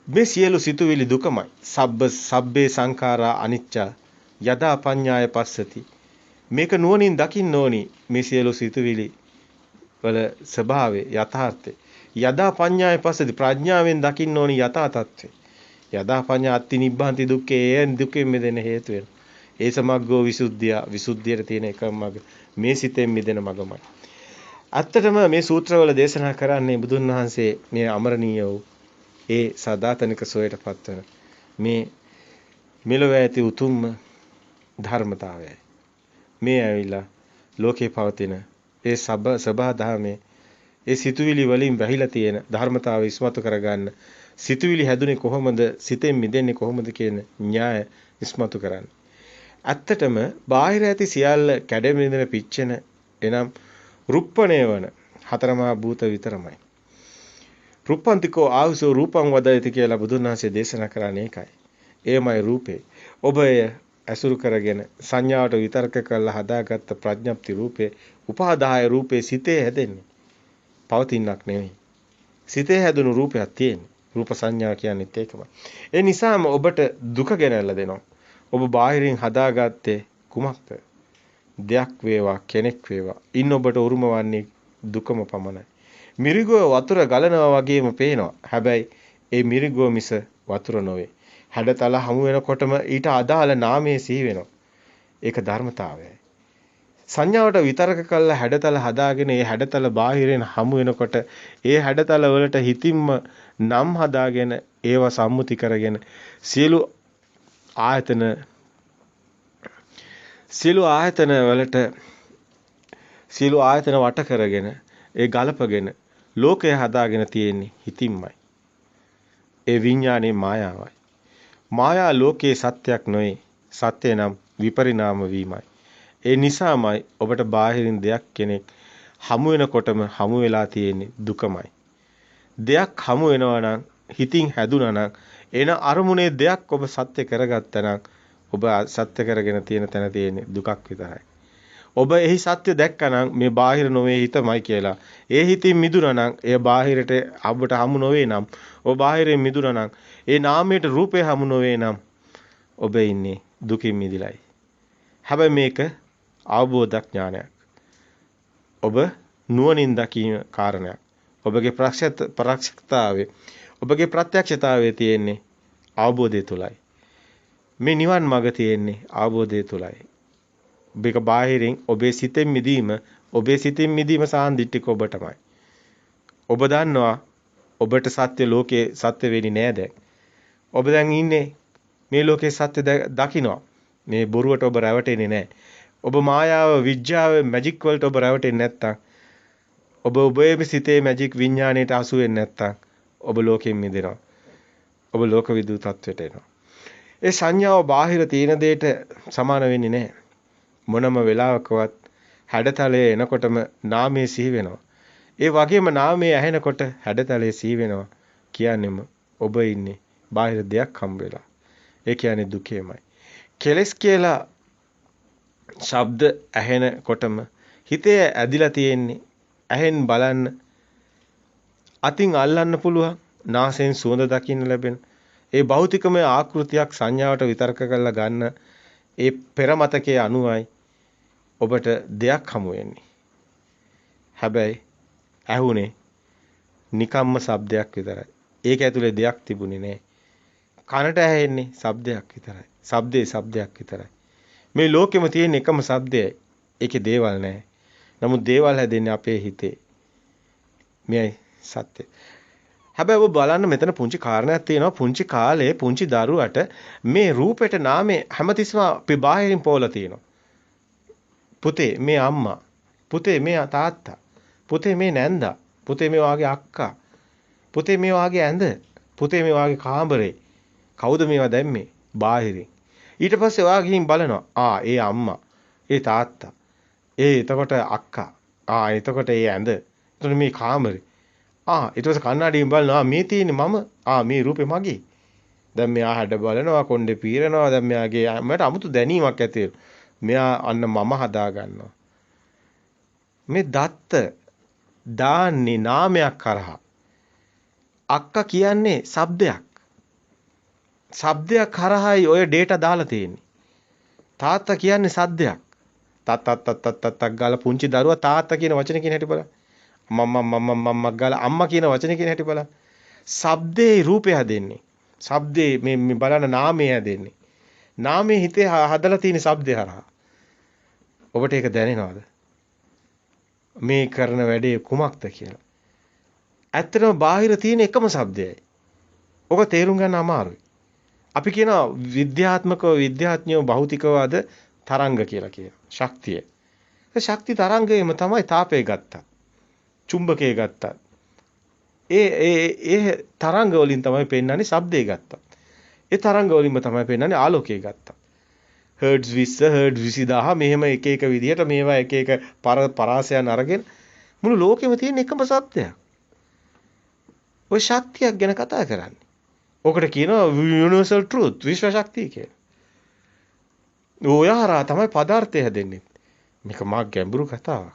මේ සියලු සිතුවිලි දුකමයි. සබ්බේ සංඛාරා අනිච්චා යදා පඤ්ඤාය පස්සති. මේක නුවණින් දකින්න ඕනි මේ සියලු සිතුවිලි වල ස්වභාවය යථාර්ථය. යදා පඤ්ඤාය පස්සති ප්‍රඥාවෙන් දකින්න ඕනි යථා තත්ත්වය. යදා පඤ්ඤාති නිබ්බාන්ති දුක්ඛේ ඒ දුකෙන් මිදෙන හේතු වෙන. ඒ සමග්ගෝ විසුද්ධිය විසුද්ධියට තියෙන එකම මඟ මේ සිතෙන් මිදෙන මඟමයි. ඇත්තටම මේ සූත්‍රවල දේශනා කරන්නේ බුදුන් වහන්සේ මේ අමරණීය වූ ඒ සදාතනික සෝයටපත් වෙන මේ මෙලොව ඇති උතුම්ම ධර්මතාවයයි. මේ ඇවිල්ලා ලෝකේ පවතින ඒ සබා දහමේ ඒ සිතුවිලි වලින් වැහිලා තියෙන ධර්මතාවය ඉස්මතු කරගන්න. සිතුවිලි හැදුනේ කොහොමද? සිතෙන් මිදෙන්නේ කොහොමද කියන න්‍යාය ඉස්මතු කරන්න. ඇත්තටම බාහිර ඇති සියල්ල කැඩෙමිදෙන පිච්චෙන එනම් රුප්පණය වන හතරමහා භූත විතරමයි. රුප්පන්තිකෝ ආවසෝ රූපං වදයති කියලා බුදුන් වහන්සේ දේශනා කරන්නේ ඒකයි. එයමයි රූපේ. ඔබ එය ඇසුරු කරගෙන සංඥාවට විතර්ක කරලා හදාගත්ත ප්‍රඥප්ති රූපේ උපාදාය රූපේ සිතේ හැදෙන්නේ. පවතිනක් නෙවෙයි. සිතේ හැදුණු රූපයක් තියෙන්නේ. රූප සංඥා කියන්නේත් ඒකමයි. ඒ නිසාම ඔබට දුක ගෙනල්ලා දෙනවා. ඔබ බාහිරින් හදාගත්තේ කුමක්ද? දෙයක් වේවා කෙනෙක් වේවා. ඉන්න ඔබට උරුම වන්නේ දුකම පමණයි. මිරිගුව වතුර ගලනවා වගේම පේනවා. හැබැයි ඒ මිරිගුව මිස වතුර නොවේ. හැඩතල හමු වෙනකොටම ඊට අදාළ නාමයේ සිහි වෙනවා. ඒක ධර්මතාවයයි. සංඥාවට විතරක කළා හැඩතල හදාගෙන ඒ හැඩතල බාහිරෙන් හමු වෙනකොට ඒ හැඩතල වලට හිතින්ම නම් හදාගෙන ඒව සම්මුති කරගෙන සියලු ආයතන වට කරගෙන ඒ ගලපගෙන ලෝකය හදාගෙන තියෙන්නේ හිතින්මයි. ඒ විඥානේ මායාවයි. මායා ලෝකේ සත්‍යයක් නොවේ. සත්‍ය නම් විපරිණාම වීමයි. ඒ නිසාමයි ඔබට බාහිරින් දෙයක් කෙනෙක් හමු වෙනකොටම හමු වෙලා තියෙන්නේ දුකමයි. දෙයක් හමු වෙනවා නම් හිතින් හැදුනා නම් එන අරමුණේ දෙයක් ඔබ සත්‍ය කරගත්තා නම් ඔබ සත්‍ය කරගෙන තියෙන තැන තියෙන්නේ දුකක් විතරයි. ඔබ එහි සත්‍ය දැක්කනම් මේ බාහිර නොවේ හිතමයි කියලා. ඒ හිතින් මිදුණා නම් එය බාහිරට අපට හමු නොවේ නම් ඔබ බාහිරෙන් මිදුණා නම් ඒ නාමයට රූපේ හමු නොවේ නම් ඔබ ඉන්නේ දුකින් මිදිලයි. හැබැයි මේක අවබෝධ ඥානයක්. ඔබ නුවණින් දකින කාරණයක්. ඔබගේ ප්‍රත්‍යක්ෂතාවයේ ඔබගේ ප්‍රත්‍යක්ෂතාවයේ තියෙන්නේ අවබෝධය තුලයි. මේ නිවන් මඟ තියෙන්නේ අවබෝධය තුලයි. මේක බාහිරින් ඔබේ සිතෙන් මිදීම සාන්දිටික ඔබටමයි. ඔබ දන්නවා ඔබට සත්‍ය ලෝකේ සත්‍ය වෙන්නේ නෑ දැන්. ඔබ දැන් ඉන්නේ මේ ලෝකේ සත්‍ය දකිනවා. මේ බොරුවට ඔබ රැවටෙන්නේ නෑ. ඔබ මායාව විද්‍යාව මැජික් වලට ඔබ රැවටෙන්නේ නැත්තම් ඔබේ සිතේ මැජික් විඥාණයට අසු වෙන්නේ නැත්තම් ඔබ ලෝකෙන් මිදෙනවා. ඔබ ලෝක විදූ තත්වයට එනවා. ඒ සංඥාව බාහිර තියෙන දෙයට සමාන වෙන්නේ නැහැ. මොනම වෙලාවකවත් හැඩතලයේ එනකොටම නාමයේ සිහි වෙනවා. ඒ වගේම නාමයේ ඇහෙනකොට හැඩතලයේ සිහි වෙනවා. කියන්නේම ඔබ ඉන්නේ බාහිර දෙයක් හම්බ වෙලා. ඒ කියන්නේ දුකේමයි. කෙලස් කියලා ශබ්ද ඇහෙනකොටම හිතේ ඇදිලා තියෙන්නේ ඇහෙන් බලන්න අතින් අල්ලන්න පුළුවන් නාසයෙන් සුවඳ දකින්න ලැබෙන ඒ භෞතිකමය ආකෘතියක් සංඥාවට විතර්ක කරලා ගන්න ඒ පෙර මතකයේ අනුවයි ඔබට දෙයක් හමු වෙන්නේ. හැබැයි ඇහුනේ නිකම්ම ශබ්දයක් විතරයි. ඒක ඇතුලේ දෙයක් තිබුණේ නැහැ. කනට ඇහෙන්නේ ශබ්දයක් විතරයි. ශබ්දයක් විතරයි. මේ ලෝකෙම තියෙන එකම ශබ්දයයි. ඒකේ දේවල් නැහැ. නමුත් දේවල් හැදෙන්නේ අපේ හිතේ. මෙයයි සත්‍ය. හැබැයි ඔබ බලන්න මෙතන පුංචි කාරණයක් තියෙනවා. පුංචි කාලේ පුංචි දරුවට මේ රූපෙට නාමේ හැමතිස්සම අපි බාහිරින් පොවලා තියෙනවා. පුතේ මේ අම්මා. පුතේ මේ තාත්තා. පුතේ මේ නැන්දා. පුතේ මේ වාගේ අක්කා. පුතේ මේ වාගේ ඇඳ. පුතේ මේ වාගේ කාමරේ. කවුද මේවා දැම්මේ? බාහිරින්. ඊට පස්සේ ඔයා ගිහින් බලනවා. ඒ අම්මා. ඒ තාත්තා. එතකොට අක්කා. එතකොට ඒ ඇඳ. එතකොට මේ කාමරේ. ඊට පස්සේ කන්නඩියෙන් බලනවා මේ තියෙන්නේ මම. මේ රූපේ මගේ. දැන් මෙයා හැඩ බලනවා, කොණ්ඩේ පීරනවා. දැන් මෙයාගේ මට 아무තු දැනීමක් ඇති වෙනවා. මෙයා අන්න මම හදා ගන්නවා. මේ දත්ත දාන්නේ නාමයක් කරහා. අක්කා කියන්නේ ශබ්දයක්. ශබ්දයක් කරහායි ඔය ඩේටා දාලා තියෙන්නේ. තාත්තා කියන්නේ සද්දයක්. තත් ගාලා පුංචි දරුවා තාත්තා කියන වචනේ කියන හැටි බලන්න. මම ගාලා අම්මා කියන වචනේ කියන හැටි බලන්න. ශබ්දේ රූපය හැදෙන්නේ. ශබ්දේ මේ බලන නාමය හැදෙන්නේ. නාමයේ හිතේ හදලා තියෙන ශබ්දය හරහා. ඔබට ඒක දැනෙනවද? මේ කරන වැඩේ කුමක්ද කියලා. ඇත්තටම බාහිර තියෙන එකම ශබ්දයයි. ඔක තේරුම් ගන්න අමාරුයි. අපි කියනවා විද්‍යාඥයෝ භෞතිකවාද තරංග කියලා කියනවා. ශක්තිය. ඒ ශක්ති තරංගයේම තමයි තාපය ගත්තා. චුම්බකය ගත්තා. ඒ තරංග වලින් තමයි පෙන්වන්නේ ශබ්දය ගත්තා. ඒ තරංග වලින්ම තමයි පෙන්වන්නේ ආලෝකය ගත්තා. හර්ට්ස් 20 හර්ට්ස් 20000 මෙහෙම එක එක විදිහට මේවා එක එක පරාසයන් අරගෙන මුළු ලෝකෙම තියෙන එකම ශබ්දයක්. ඔය ශක්තියක් ගැන කතා කරන්නේ. ඔකට කියනවා යුනිවර්සල් ට්‍රූත් විශ්ව ශක්තිය කියලා. ඔය හරහා තමයි පදාර්ථය හැදෙන්නේ. මේක මා ගැඹුරු කතාවක්.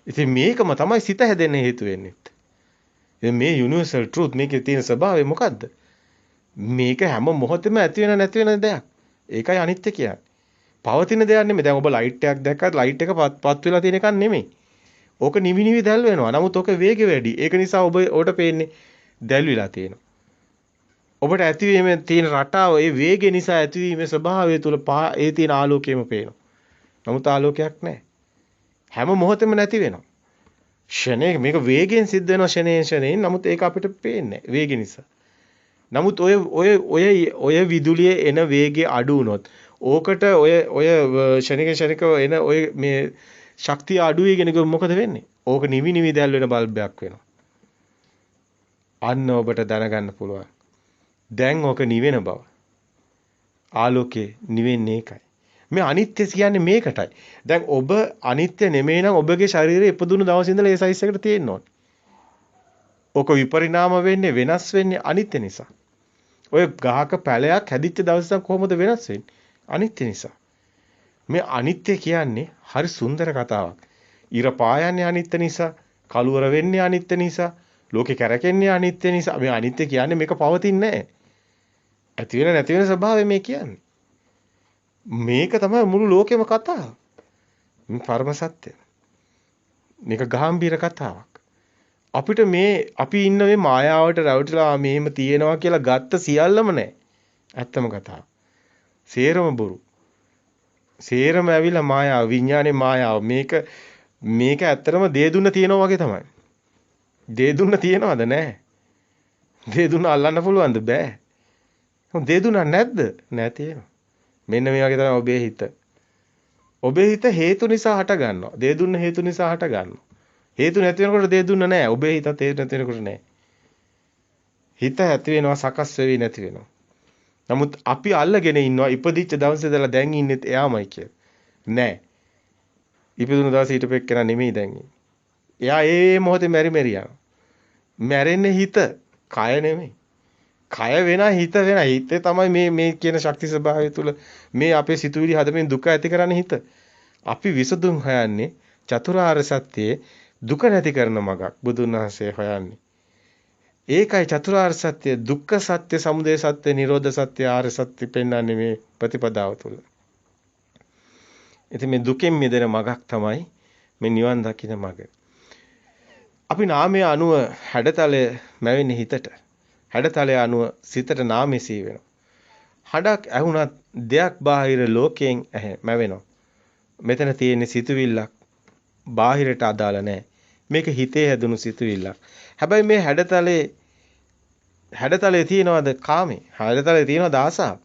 ඉතින් මේකම තමයි සිත හැදෙන්න හේතු වෙන්නේ. ඉතින් මේ යුනිවර්සල් ට්‍රූත් මේකේ තියෙන ස්වභාවය මොකද්ද? මේක හැම මොහොතෙම ඇති වෙන නැති වෙන දෙයක්. ඒකයි අනිත්‍ය කියන්නේ. පවතින දෙයක් නෙමෙයි. දැන් ඔබ ලයිට් එකක් දැක්කත් ලයිට් එක පත් වෙලා තියෙන එකක් නෙමෙයි. ඕක නිවි නිවි දැල් වෙනවා. නමුත් ඕක වේගය වැඩි. ඒක නිසා ඔබට පේන්නේ දැල් වෙලා තියෙනවා. ඔබට ඇතිවීමේ තියෙන රටාව ඒ වේගය නිසා ඇතිවීමේ ස්වභාවය තුල ඒ තියෙන ආලෝකයම පේනවා. නමුත් ආලෝකයක් නැහැ. හැම මොහොතෙම නැති වෙනවා. ෂණේ මේක වේගයෙන් සිද්ධ වෙනවා ෂණයෙන්. නමුත් ඒක අපිට පේන්නේ නැහැ වේගය නිසා. නමුත් ඔය විදුලියේ එන වේගය අඩු වුණොත් ඕකට ඔය ෂණික එන ඔය මේ ශක්තිය අඩු වෙගෙන ගියොත් මොකද වෙන්නේ? ඕක නිවි නිවි දැල් වෙන බල්බයක් වෙනවා. අන්න ඔබට දැනගන්න පුළුවන්. දැන් ඕක නිවෙන බව. ආලෝකේ නිවෙන්නේ ඒකයි. මේ අනිත්‍ය කියන්නේ මේකටයි. දැන් ඔබ අනිත්‍ය නෙමෙයි නම් ඔබගේ ශරීරය ඉපදුණු දවස් ඉඳලා ඒ සයිස් එකට තියෙන්න ඕනේ. ඕක විපරිණාම වෙන්නේ වෙනස් වෙන්නේ අනිත්‍ය නිසා. ඔය ගහක පැලයක් හැදිච්ච දවසක් කොහොමද වෙනස් වෙන්නේ? අනිත්‍ය නිසා. මේ අනිත්‍ය කියන්නේ හරි සුන්දර කතාවක්. ඉර පායන්නේ අනිත්‍ය නිසා, කලවර වෙන්නේ අනිත්‍ය නිසා, ලෝකේ කැරකෙන්නේ අනිත්‍ය නිසා. මේ අනිත්‍ය කියන්නේ මේක පවතින්නේ නැහැ. ඇති වෙන නැති වෙන ස්වභාවය මේ කියන්නේ. මේක තමයි මුළු ලෝකෙම කතාව. මේ පරම සත්‍ය. මේක ගැඹීර කතාවක්. අපිට මේ අපි ඉන්න මේ මායාවට රැවටිලා මෙහෙම තියෙනවා කියලා ගත්ත සියල්ලම නැහැ. ඇත්තම කතාව. සේරම බොරු. සේරම ඇවිල්ලා මායාව, විඥානේ මායාව. මේක ඇත්තටම දේ දුන්න තියනවා වගේ තමයි. දේ දුන්න තියනවද නැහැ. දේ දුන්න අල්ලන්න පුළුවන්ද බෑ. දේ දුන්න නැද්ද? නෑ තියෙනවා. මෙන්න මේ වගේ තමයි ඔබේ හිත. ඔබේ හිත හේතු නිසා හට ගන්නවා. දේ දුන්න හේතු නිසා හට ගන්නවා. හේතු නැති වෙනකොට දේ දුන්න නැහැ. ඔබේ හිතත් හේතු නැති වෙනකොට නැහැ. හිත ඇති වෙනවා සකස් වෙවි නැති වෙනවා. නමුත් අපි අල්ලගෙන ඉන්නවා ඉපදිච්ච දවසේ ඉඳලා දැන් ඉන්නෙත් එයාමයි කියලා. නෑ. ඉපදුණු දවසේ හිටපෙක්කන නෙමෙයි දැන් ඉන්නේ. එයා ඒ මොහොතේ මෙරි යනවා. මැරෙන්නේ හිත, කය නෙමෙයි. කය වෙන හිත වෙන. හිතේ තමයි මේ කියන ශක්ති ස්වභාවය තුල මේ අපේ සිතුවිලි හදමින් දුක ඇති කරන්නේ හිත. අපි විසඳුම් හොයන්නේ චතුරාර්ය සත්‍යයේ දුක නැති කරන මගක් බුදුන් වහන්සේ හොයන්නේ. ඒකයි චතුරාර්ය සත්‍ය, දුක්ඛ සත්‍ය, සමුදය සත්‍ය, නිරෝධ සත්‍ය, ආර්ය සත්‍ය පෙන්වන්නේ මේ ප්‍රතිපදාව තුළ. ඉතින් මේ දුකෙන් මිදෙන මගක් තමයි මේ නිවන් දකින්න මග. අපි නාමයේ අනුව හැඩතලය මැවෙන්නේ හිතට. හැඩතලය අනුව සිතට නාමයේ සී වෙනවා. හඩක් ඇහුණත් දෙයක් බාහිර ලෝකයෙන් මැවෙනවා. මෙතන තියෙන සිතුවිල්ලක් බාහිරට අදාළ නැහැ. මේක හිතේ හැදුණු සිතුවිල්ලක්. හැබැයි මේ හැඩතලේ තියනවාද කාමේ? හැඩතලේ තියනවාද ආසාව?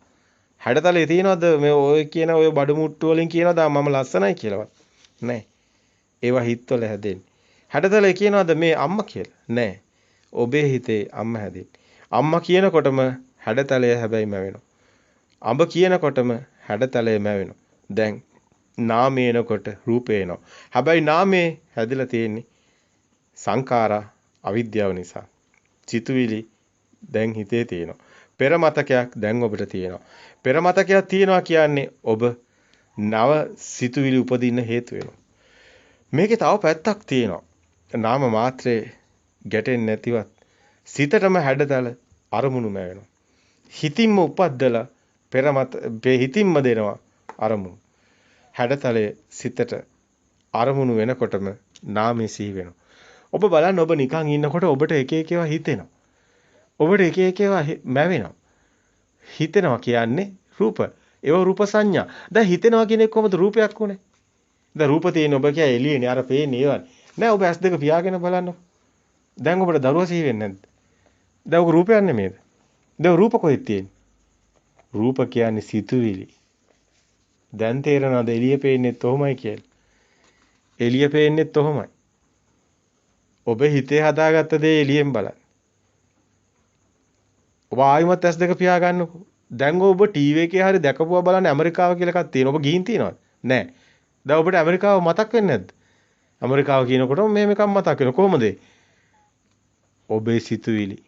හැඩතලේ තියනවාද මේ ඔය කියන ඔය බඩු මුට්ටු වලින් කියනවාද මම ලස්සනයි කියලාවත්? නැහැ. ඒවා හිතවල හැදෙන්නේ. හැඩතලේ කියනවාද මේ අම්මා කියලා? නැහැ. ඔබේ හිතේ අම්මා හැදෙන්නේ. අම්මා කියනකොටම හැඩතලය හැබැයි මැවෙනවා. අඹ කියනකොටම හැඩතලය මැවෙනවා. දැන් නාමේනකොට රූපේ එනවා. හැබැයි නාමේ හැදිලා තියෙන්නේ සංඛාරා අවිද්‍යාව නිසා. චිතුවිලි දැන් හිතේ තියෙනවා. පෙර මතකයක් දැන් ඔබට තියෙනවා. පෙර මතකයක් තියෙනවා කියන්නේ ඔබ නව සිතුවිලි උපදින්න හේතු වෙනවා. මේකේ තව පැත්තක් තියෙනවා. නාම මාත්‍රේ ගැටෙන්නේ නැතිවත් සිතටම හැඩතල අරමුණු මැවෙනවා. හිතින්ම උපද්දලා හිතින්ම දෙනවා අරමුණු. හැඩතලයේ සිතට අරමුණු වෙනකොටම නාමයේ සිහි වෙනවා. ඔබ බලන්න ඔබ නිකන් ඉන්නකොට ඔබට එක එක ඒවා හිතෙනවා. ඔබට එක එක ඒවා මැවෙනවා. හිතෙනවා කියන්නේ රූප. ඒව රූප සංඥා. දැන් හිතෙනවා කියන එක කොහොමද රූපයක් උනේ? දැන් රූප තියෙන ඔබ කිය එළියනේ අර පේන්නේ ඒවා. නෑ ඔබ S2 පියාගෙන බලන්න. දැන් ඔබට දරුවා සිහි වෙන්නේ නැද්ද? දැන් ඔක රූපයක් නෙමේද? දැන් රූප කොහෙද තියෙන්නේ? රූප කියන්නේ සිතුවිලි. දැන් තේරෙනවද එළිය පේන්නේත් ඔහොමයි කියලා? එළිය පේන්නේත් ඔහොමයි. ඔබ හිතේ හදාගත්ත දේ එළියෙන් බලන්න. ඔබ ආයිමත් S2 පියා ගන්නකො. දැන් ඔබ ටීවී එකේ හරි දැකපුවා බලන්න ඇමරිකාව කියලා එකක් තියෙනවා. ඔබ ගිහින් තියනවද? නෑ. දැන් ඔබට ඇමරිකාව මතක් වෙන්නේ නැද්ද? ඇමරිකාව කියනකොට මේ එකක් මතක් වෙනවා. කොහොමද? ඔබේ සිතුවිලි.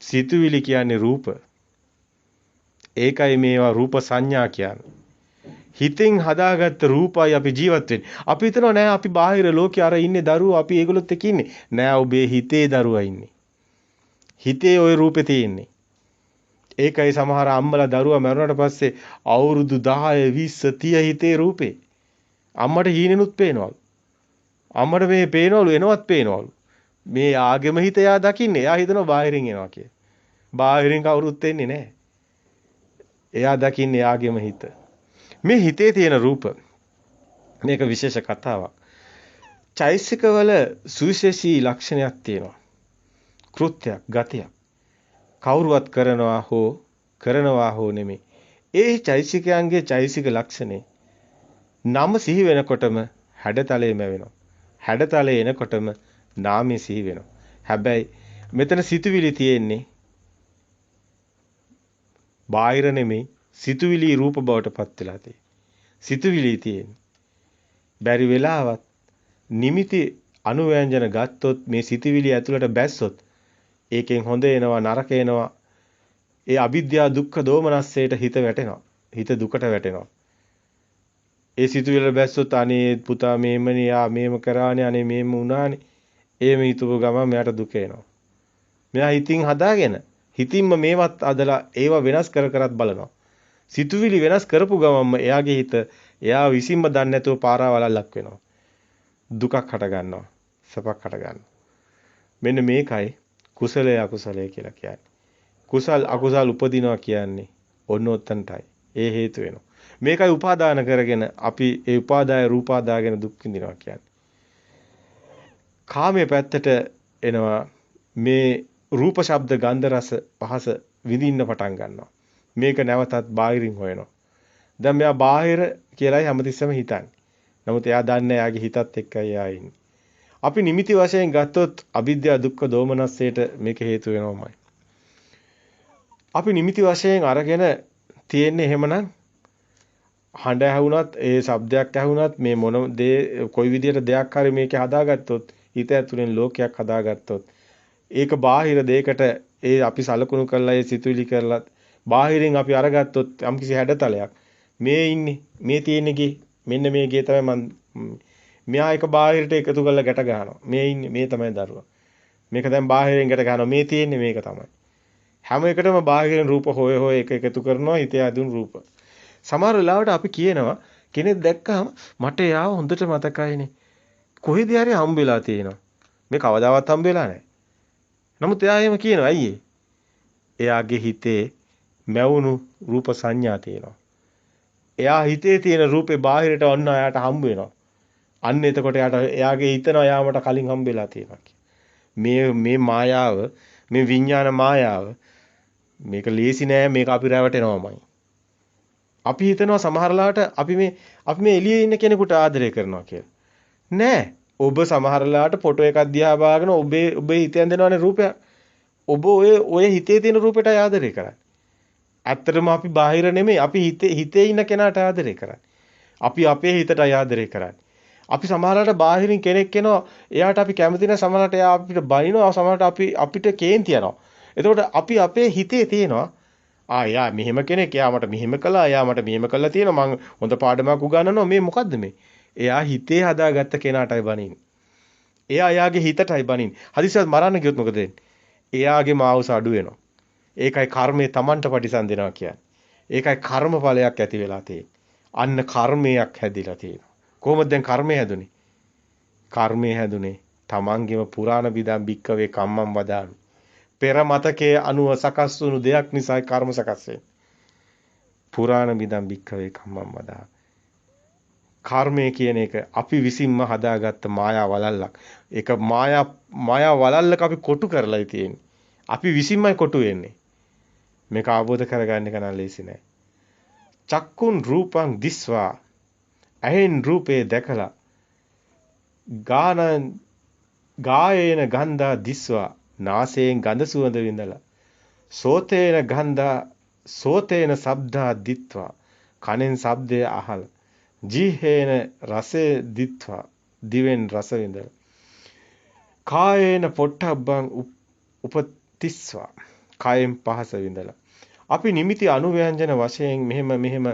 සිතුවිලි කියන්නේ රූප. ඒකයි මේවා රූප සංඥා කියන්නේ. හිතෙන් හදාගත්ත රූපයි අපි ජීවත් වෙන්නේ. අපි හිතනවා නෑ අපි බාහිර ලෝකේ අර ඉන්නේ දරුවෝ අපි ඒගොල්ලොත් එක්ක ඉන්නේ. නෑ ඔබේ හිතේ දරුවා ඉන්නේ. හිතේ ওই රූපේ තියෙන්නේ. ඒකයි සමහර අම්මලා දරුවා මරුණාට පස්සේ අවුරුදු 10 20 30 හිතේ රූපේ. අම්මට හීනෙනුත් පේනවලු. අම්මට මේ පේනවලු එනවත් පේනවලු. මේ ආගෙම හිත එයා දකින්නේ. එයා හිතනවා බාහිරින් එනවා කියලා. බාහිරින් කවුරුත් එන්නේ නැහැ. එයා දකින්නේ එයාගෙම හිත. මේ හිතේ තියෙන රූප මේක විශේෂ කතාවක්. චෛසිකවල සුවිශේෂී ලක්ෂණයක් තියෙනවා. කෘත්‍යයක්, ගතියක්. කවුරුවත් කරනවා හෝ නෙමෙයි. ඒ චෛසිකයන්ගේ චෛසික ලක්ෂණේ නම සිහි වෙනකොටම හැඩතලෙම වෙනවා. හැඩතලේ එනකොටම නාමයේ සිහි වෙනවා. හැබැයි මෙතන සිතුවිලි තියෙන්නේ බාහිර නෙමෙයි සිතුවිලි රූප බවට පත් වෙලා තියෙන්නේ. සිතුවිලි තියෙන්නේ. බැරි වෙලාවත් නිමිති අනුව්‍යංජන ගත්තොත් මේ සිතුවිලි ඇතුළට බැස්සොත් ඒකෙන් හොඳ එනවා නරක එනවා. ඒ අවිද්‍යාව දුක්ඛ දෝමනස්සයට හිත වැටෙනවා. හිත දුකට වැටෙනවා. ඒ සිතුවිල්ල බැස්සොත් අනේ පුතා මේමනේ යා මේම කරානේ අනේ මේම වුණානේ. එහෙම හිතුව ගමන් මෙයාට දුක එනවා. මෙයා හිතින් හදාගෙන හිතින්ම මේවත් අදලා ඒව වෙනස් කරත් බලනවා. සිතුවිලි වෙනස් කරපු ගමන්ම එයාගේ හිත එයා විසින්ම දන්නේ නැතුව පාරාවලල්ලක් වෙනවා. දුකක් හට ගන්නවා. සැපක් හට ගන්නවා. මෙන්න මේකයි කුසලයේ අකුසලයේ කියලා කියන්නේ. කුසල් අකුසල් උපදිනවා කියන්නේ ඔන්න ඔතනටයි. ඒ හේතු වෙනවා. මේකයි උපාදාන කරගෙන අපි ඒ උපාදාය රූපාදාගෙන දුක් විඳිනවා කියන්නේ. කාමයේ පැත්තට එනවා මේ රූප ශබ්ද ගන්ධ රස පහස විඳින්න පටන් ගන්නවා. මේක නැවතත් බාහිරින් හොයනවා. දැන් මෙයා බාහිර කියලායි හැමතිස්සෙම හිතන්නේ. නමුත් එයා දන්නේ එයාගේ හිතත් එක්කයි එයා ඉන්නේ. අපි නිමිති වශයෙන් ගත්තොත් අවිද්‍යාව දුක්ඛ දෝමනස්සයට මේක හේතු වෙනවමයි. අපි නිමිති වශයෙන් අරගෙන තියෙන්නේ එහෙමනම් හඬ ඇහුණත් ඒ ශබ්දයක් ඇහුණත් මේ මොන දේ කොයි විදියට දෙයක් හරි මේකේ හදාගත්තොත් හිත ඇතුලෙන් ලෝකයක් හදාගත්තොත් ඒක බාහිර දෙයකට ඒ අපි සලකුණු කරලා ඒ සිතුවිලි කරලා බාහිරින් අපි අරගත්තොත් යම්කිසි හැඩතලයක් මේ ඉන්නේ මේ තියෙන්නේ මෙන්න මේ ගේ තමයි මම මෙයා එක බාහිරට එකතු කරලා ගැට ගන්නවා මේ ඉන්නේ මේ තමයි දරුවා මේක දැන් බාහිරින් ගැට ගන්නවා මේ තියෙන්නේ මේක තමයි හැම එකටම බාහිරින් රූප හොය හොය එක එකතු කරනවා හිතේ ඇදුණු රූප සමහර වෙලාවට අපි කියනවා කෙනෙක් දැක්කම මට යාව හොඳට මතකයිනේ කොහෙද හරි හම්බෙලා තියෙනවා මේ කවදාවත් හම්බෙලා නැහැ නමුත් එයා එහෙම කියනවා අයියේ එයාගේ හිතේ මැවුණු රූප සංඥා තියෙනවා එයා හිතේ තියෙන රූපේ බාහිරට ඔන්න එයාට හම්බ වෙනවා අන්න එතකොට එයාගේ හිතනවා යාමට කලින් හම්බෙලා තියෙනවා මේ මායාව මේ විඥාන මායාව මේක ලේසි නෑ මේක අපි රැවටෙනවමයි අපි හිතනවා සමහරලාට අපි මේ එළියේ ඉන්න කෙනෙකුට ආදරය කරනවා කියලා නෑ ඔබ සමහරලාට ෆොටෝ එකක් දිහා බාගෙන ඔබේ හිතෙන් දෙනවනේ රූපයක් ඔබ ඔය හිතේ තියෙන රූපයට ආදරය කරන්නේ ඇත්තටම අපි බාහිර නෙමෙයි අපි හිතේ ඉන්න කෙනාට ආදරය කරන්නේ අපි අපේ හිතට ආදරය කරන්නේ අපි සමහරවිට බාහිරින් කෙනෙක් එනවා එයාට අපි කැමති නැහැ සමහරවිට එයා අපිට බනිනවා සමහරවිට අපිට කේන්ති යනවා එතකොට අපි අපේ හිතේ තියෙනවා එයා මෙහෙම කෙනෙක් එයා මට මෙහෙම කළා එයා මට මෙහෙම කළා තියෙනවා මං හොඳ පාඩමක් උගන්වනවා මේ මොකද්ද මේ එයා හිතේ හදාගත්ත කෙනාටයි බනින්නේ එයා එයාගේ හිතටයි බනින්නේ හදිසියක් මරන්න ගියොත් මොකද වෙන්නේ එයාගේ මාවුස අඩු වෙනවා ඒකයි කර්මය Tamanට පරිසම් දෙනවා කියන්නේ ඒකයි කර්මඵලයක් ඇති වෙලා තියෙන්නේ අන්න කර්මයක් හැදිලා තියෙනවා කොහොමද දැන් කර්මය හැදුනේ? කර්මය හැදුනේ තමන්ගේම පුරාණ විදම් බික්කවේ කම්මම් වදාමි. පෙර මතකයේ අනුව සකස් වුණු දෙයක් නිසා කර්ම සකස් වෙන්නේ. පුරාණ විදම් බික්කවේ කම්මම් වදාමි. කර්මය කියන එක අපි විසින්ම හදාගත්ත මායා වලල්ලක්. ඒක මායා වලල්ලක අපි කොටු කරලායි තියෙන්නේ. අපි විසින්මයි කොටු වෙන්නේ. මේක අවබෝධ කරගන්න එක නම් ලේසි නෑ. චක්කුන් රූපං දිස්වා ඇහෙන් රූපේ දැකලා ගායේන ගන්ධා දිස්වා නාසයෙන් ගඳ සුවඳ විඳලා සෝතේන ශබ්දා දිත්වා කනෙන් ශබ්දය අහල ජීහේන රසේ දිත්වා දිවෙන් රස විඳලා කායේන පොට්ටබ්බං උපතිස්වා කායෙන් පහස විඳලා අපි නිමිති අනුව්‍යංජන වශයෙන් මෙහෙම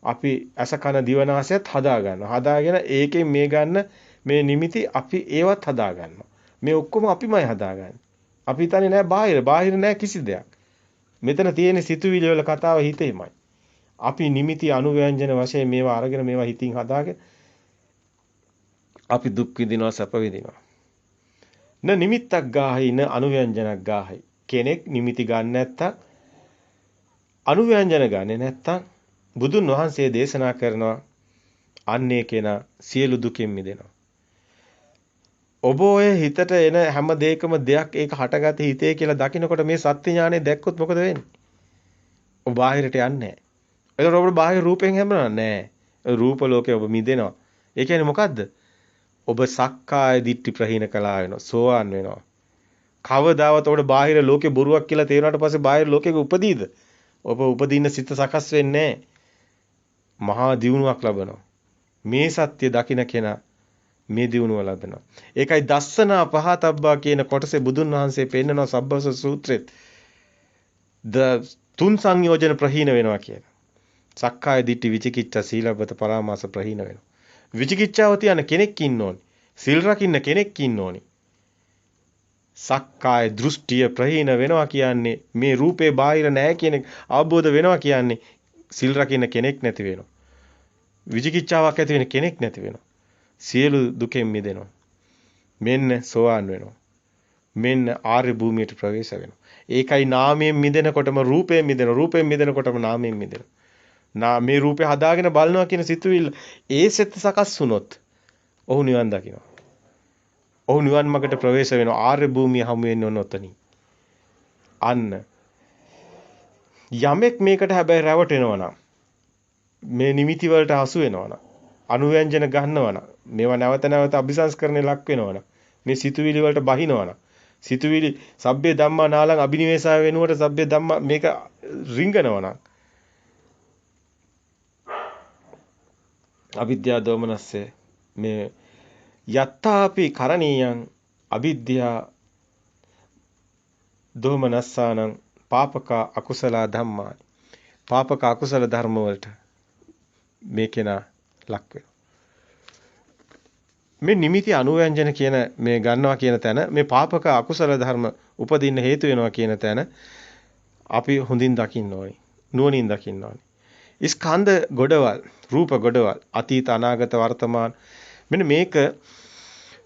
අපි අස කන දිවනාසයත් හදා ගන්නවා. හදාගෙන ඒකෙන් මේ ගන්න මේ නිමිති අපි ඒවත් හදා ගන්නවා. මේ ඔක්කොම අපිමයි හදාගන්නේ. අපි හිතන්නේ නෑ බාහිර නෑ කිසි දෙයක්. මෙතන තියෙන සිතුවිලි වල කතාව හිතේමයි. අපි නිමිති අනුව්‍යංජන වශයෙන් මේවා අරගෙන මේවා හිතින් හදාගෙන අපි දුක් විඳිනවා සැප විඳිනවා. න නිමිත්තක් ගාහයි න අනුව්‍යංජනක් ගාහයි. කෙනෙක් නිමිති ගන්න නැත්තම් අනුව්‍යංජන ගන්නේ නැත්තම් බුදුන් වහන්සේ දේශනා කරනවා අන්නේ කෙනා සියලු දුකින් මිදෙනවා. ඔබ ඔය හිතට එන හැම දෙයකම දෙයක් ඒක හටගත හිතේ කියලා දකිනකොට මේ සත්‍ය ඥානෙ දැක්කොත් මොකද වෙන්නේ? ඔබ බාහිරට යන්නේ නැහැ. ඒකට ඔබ බාහිර රූපෙන් හැමනව නැහැ. රූප ලෝකේ ඔබ මිදෙනවා. ඒ කියන්නේ මොකද්ද? ඔබ සක්කාය දිට්ඨි ප්‍රහීන කළා වෙනවා. සෝවාන් වෙනවා. කවදාවත් ඔබට බාහිර ලෝකේ බොරුවක් කියලා තේරුණාට පස්සේ බාහිර ලෝකෙක උපදීද? ඔබ උපදින්න සිත සකස් වෙන්නේ නැහැ. මහා දියුණුවක් ලබනවා. මේ සත්‍ය දකින්න කෙනා මේ දියුණුව ලබනවා. ඒකයි දස්සනා පහතබ්බා කියන කොටසේ බුදුන් වහන්සේ පෙන්නනවා සබ්බස සූත්‍රෙත් තුන් සංයෝජන ප්‍රහීන වෙනවා කියන. සක්කාය දිට්ඨි විචිකිච්ඡා සීලබ්බත පරාමාස ප්‍රහීන වෙනවා. විචිකිච්ඡාව තියන කෙනෙක් ඉන්න ඕනි. සිල් රකින්න කෙනෙක් ඉන්න ඕනි. සක්කාය දෘෂ්ටිය ප්‍රහීන වෙනවා කියන්නේ මේ රූපේ බාහිර නැහැ කියන අවබෝධ වෙනවා කියන්නේ සිල් රකින්න කෙනෙක් නැති වෙනවා. විචිකිච්ඡාවක් ඇති වෙන කෙනෙක් නැති වෙනවා. සියලු දුකෙන් මිදෙනවා. මෙන්න සෝවාන් වෙනවා. මෙන්න ආර්ය භූමියට ප්‍රවේශ වෙනවා. ඒකයි නාමයෙන් මිදෙනකොටම රූපයෙන් මිදෙනවා. රූපයෙන් මිදෙනකොටම නාමයෙන් මිදෙනවා. මේ රූපේ හදාගෙන බලනවා කියන සිතුවිල්ල ඒ සෙත් සකස් වුනොත් ඔහු නිවන් දකිනවා. ඔහු නිවන් මාර්ගට ප්‍රවේශ වෙනවා. ආර්ය භූමිය හමු වෙන්නේ ඔතනින්. අන්න යමෙක් මේකට හැබැයි රැවටෙනවා නම් මේ නිමිති වලට හසු වෙනවා නම් අනුව්‍යංජන ගන්නවා නම් මේවා නැවත නැවත අபிසංස්කරණය ලක් වෙනවා නම් මේ සිතුවිලි වලට බහිනවා නම් සිතුවිලි සබ්බේ ධම්මා නාලං අබිනිවේෂය වෙනුවට සබ්බේ ධම්මා මේක රිංගනවා නම් අවිද්‍යා දෝමනස්සේ මේ යත්තාපි කරණීයං අවිද්‍යා දෝමනස්සානං පාපක අකුසල ධම්මා පාපක අකුසල ධර්ම වලට මේ කෙනා ලක් වෙනවා. මේ නිමිති අනුව්‍යංජන කියන මේ ගන්නවා කියන තැන මේ පාපක අකුසල ධර්ම උපදින්න හේතු වෙනවා කියන තැන අපි හොඳින් දකින්න ඕනේ. නුවණින් දකින්න ඕනේ. ස්කන්ධ ගොඩවල්, රූප ගොඩවල්, අතීත අනාගත වර්තමාන මෙන්න මේක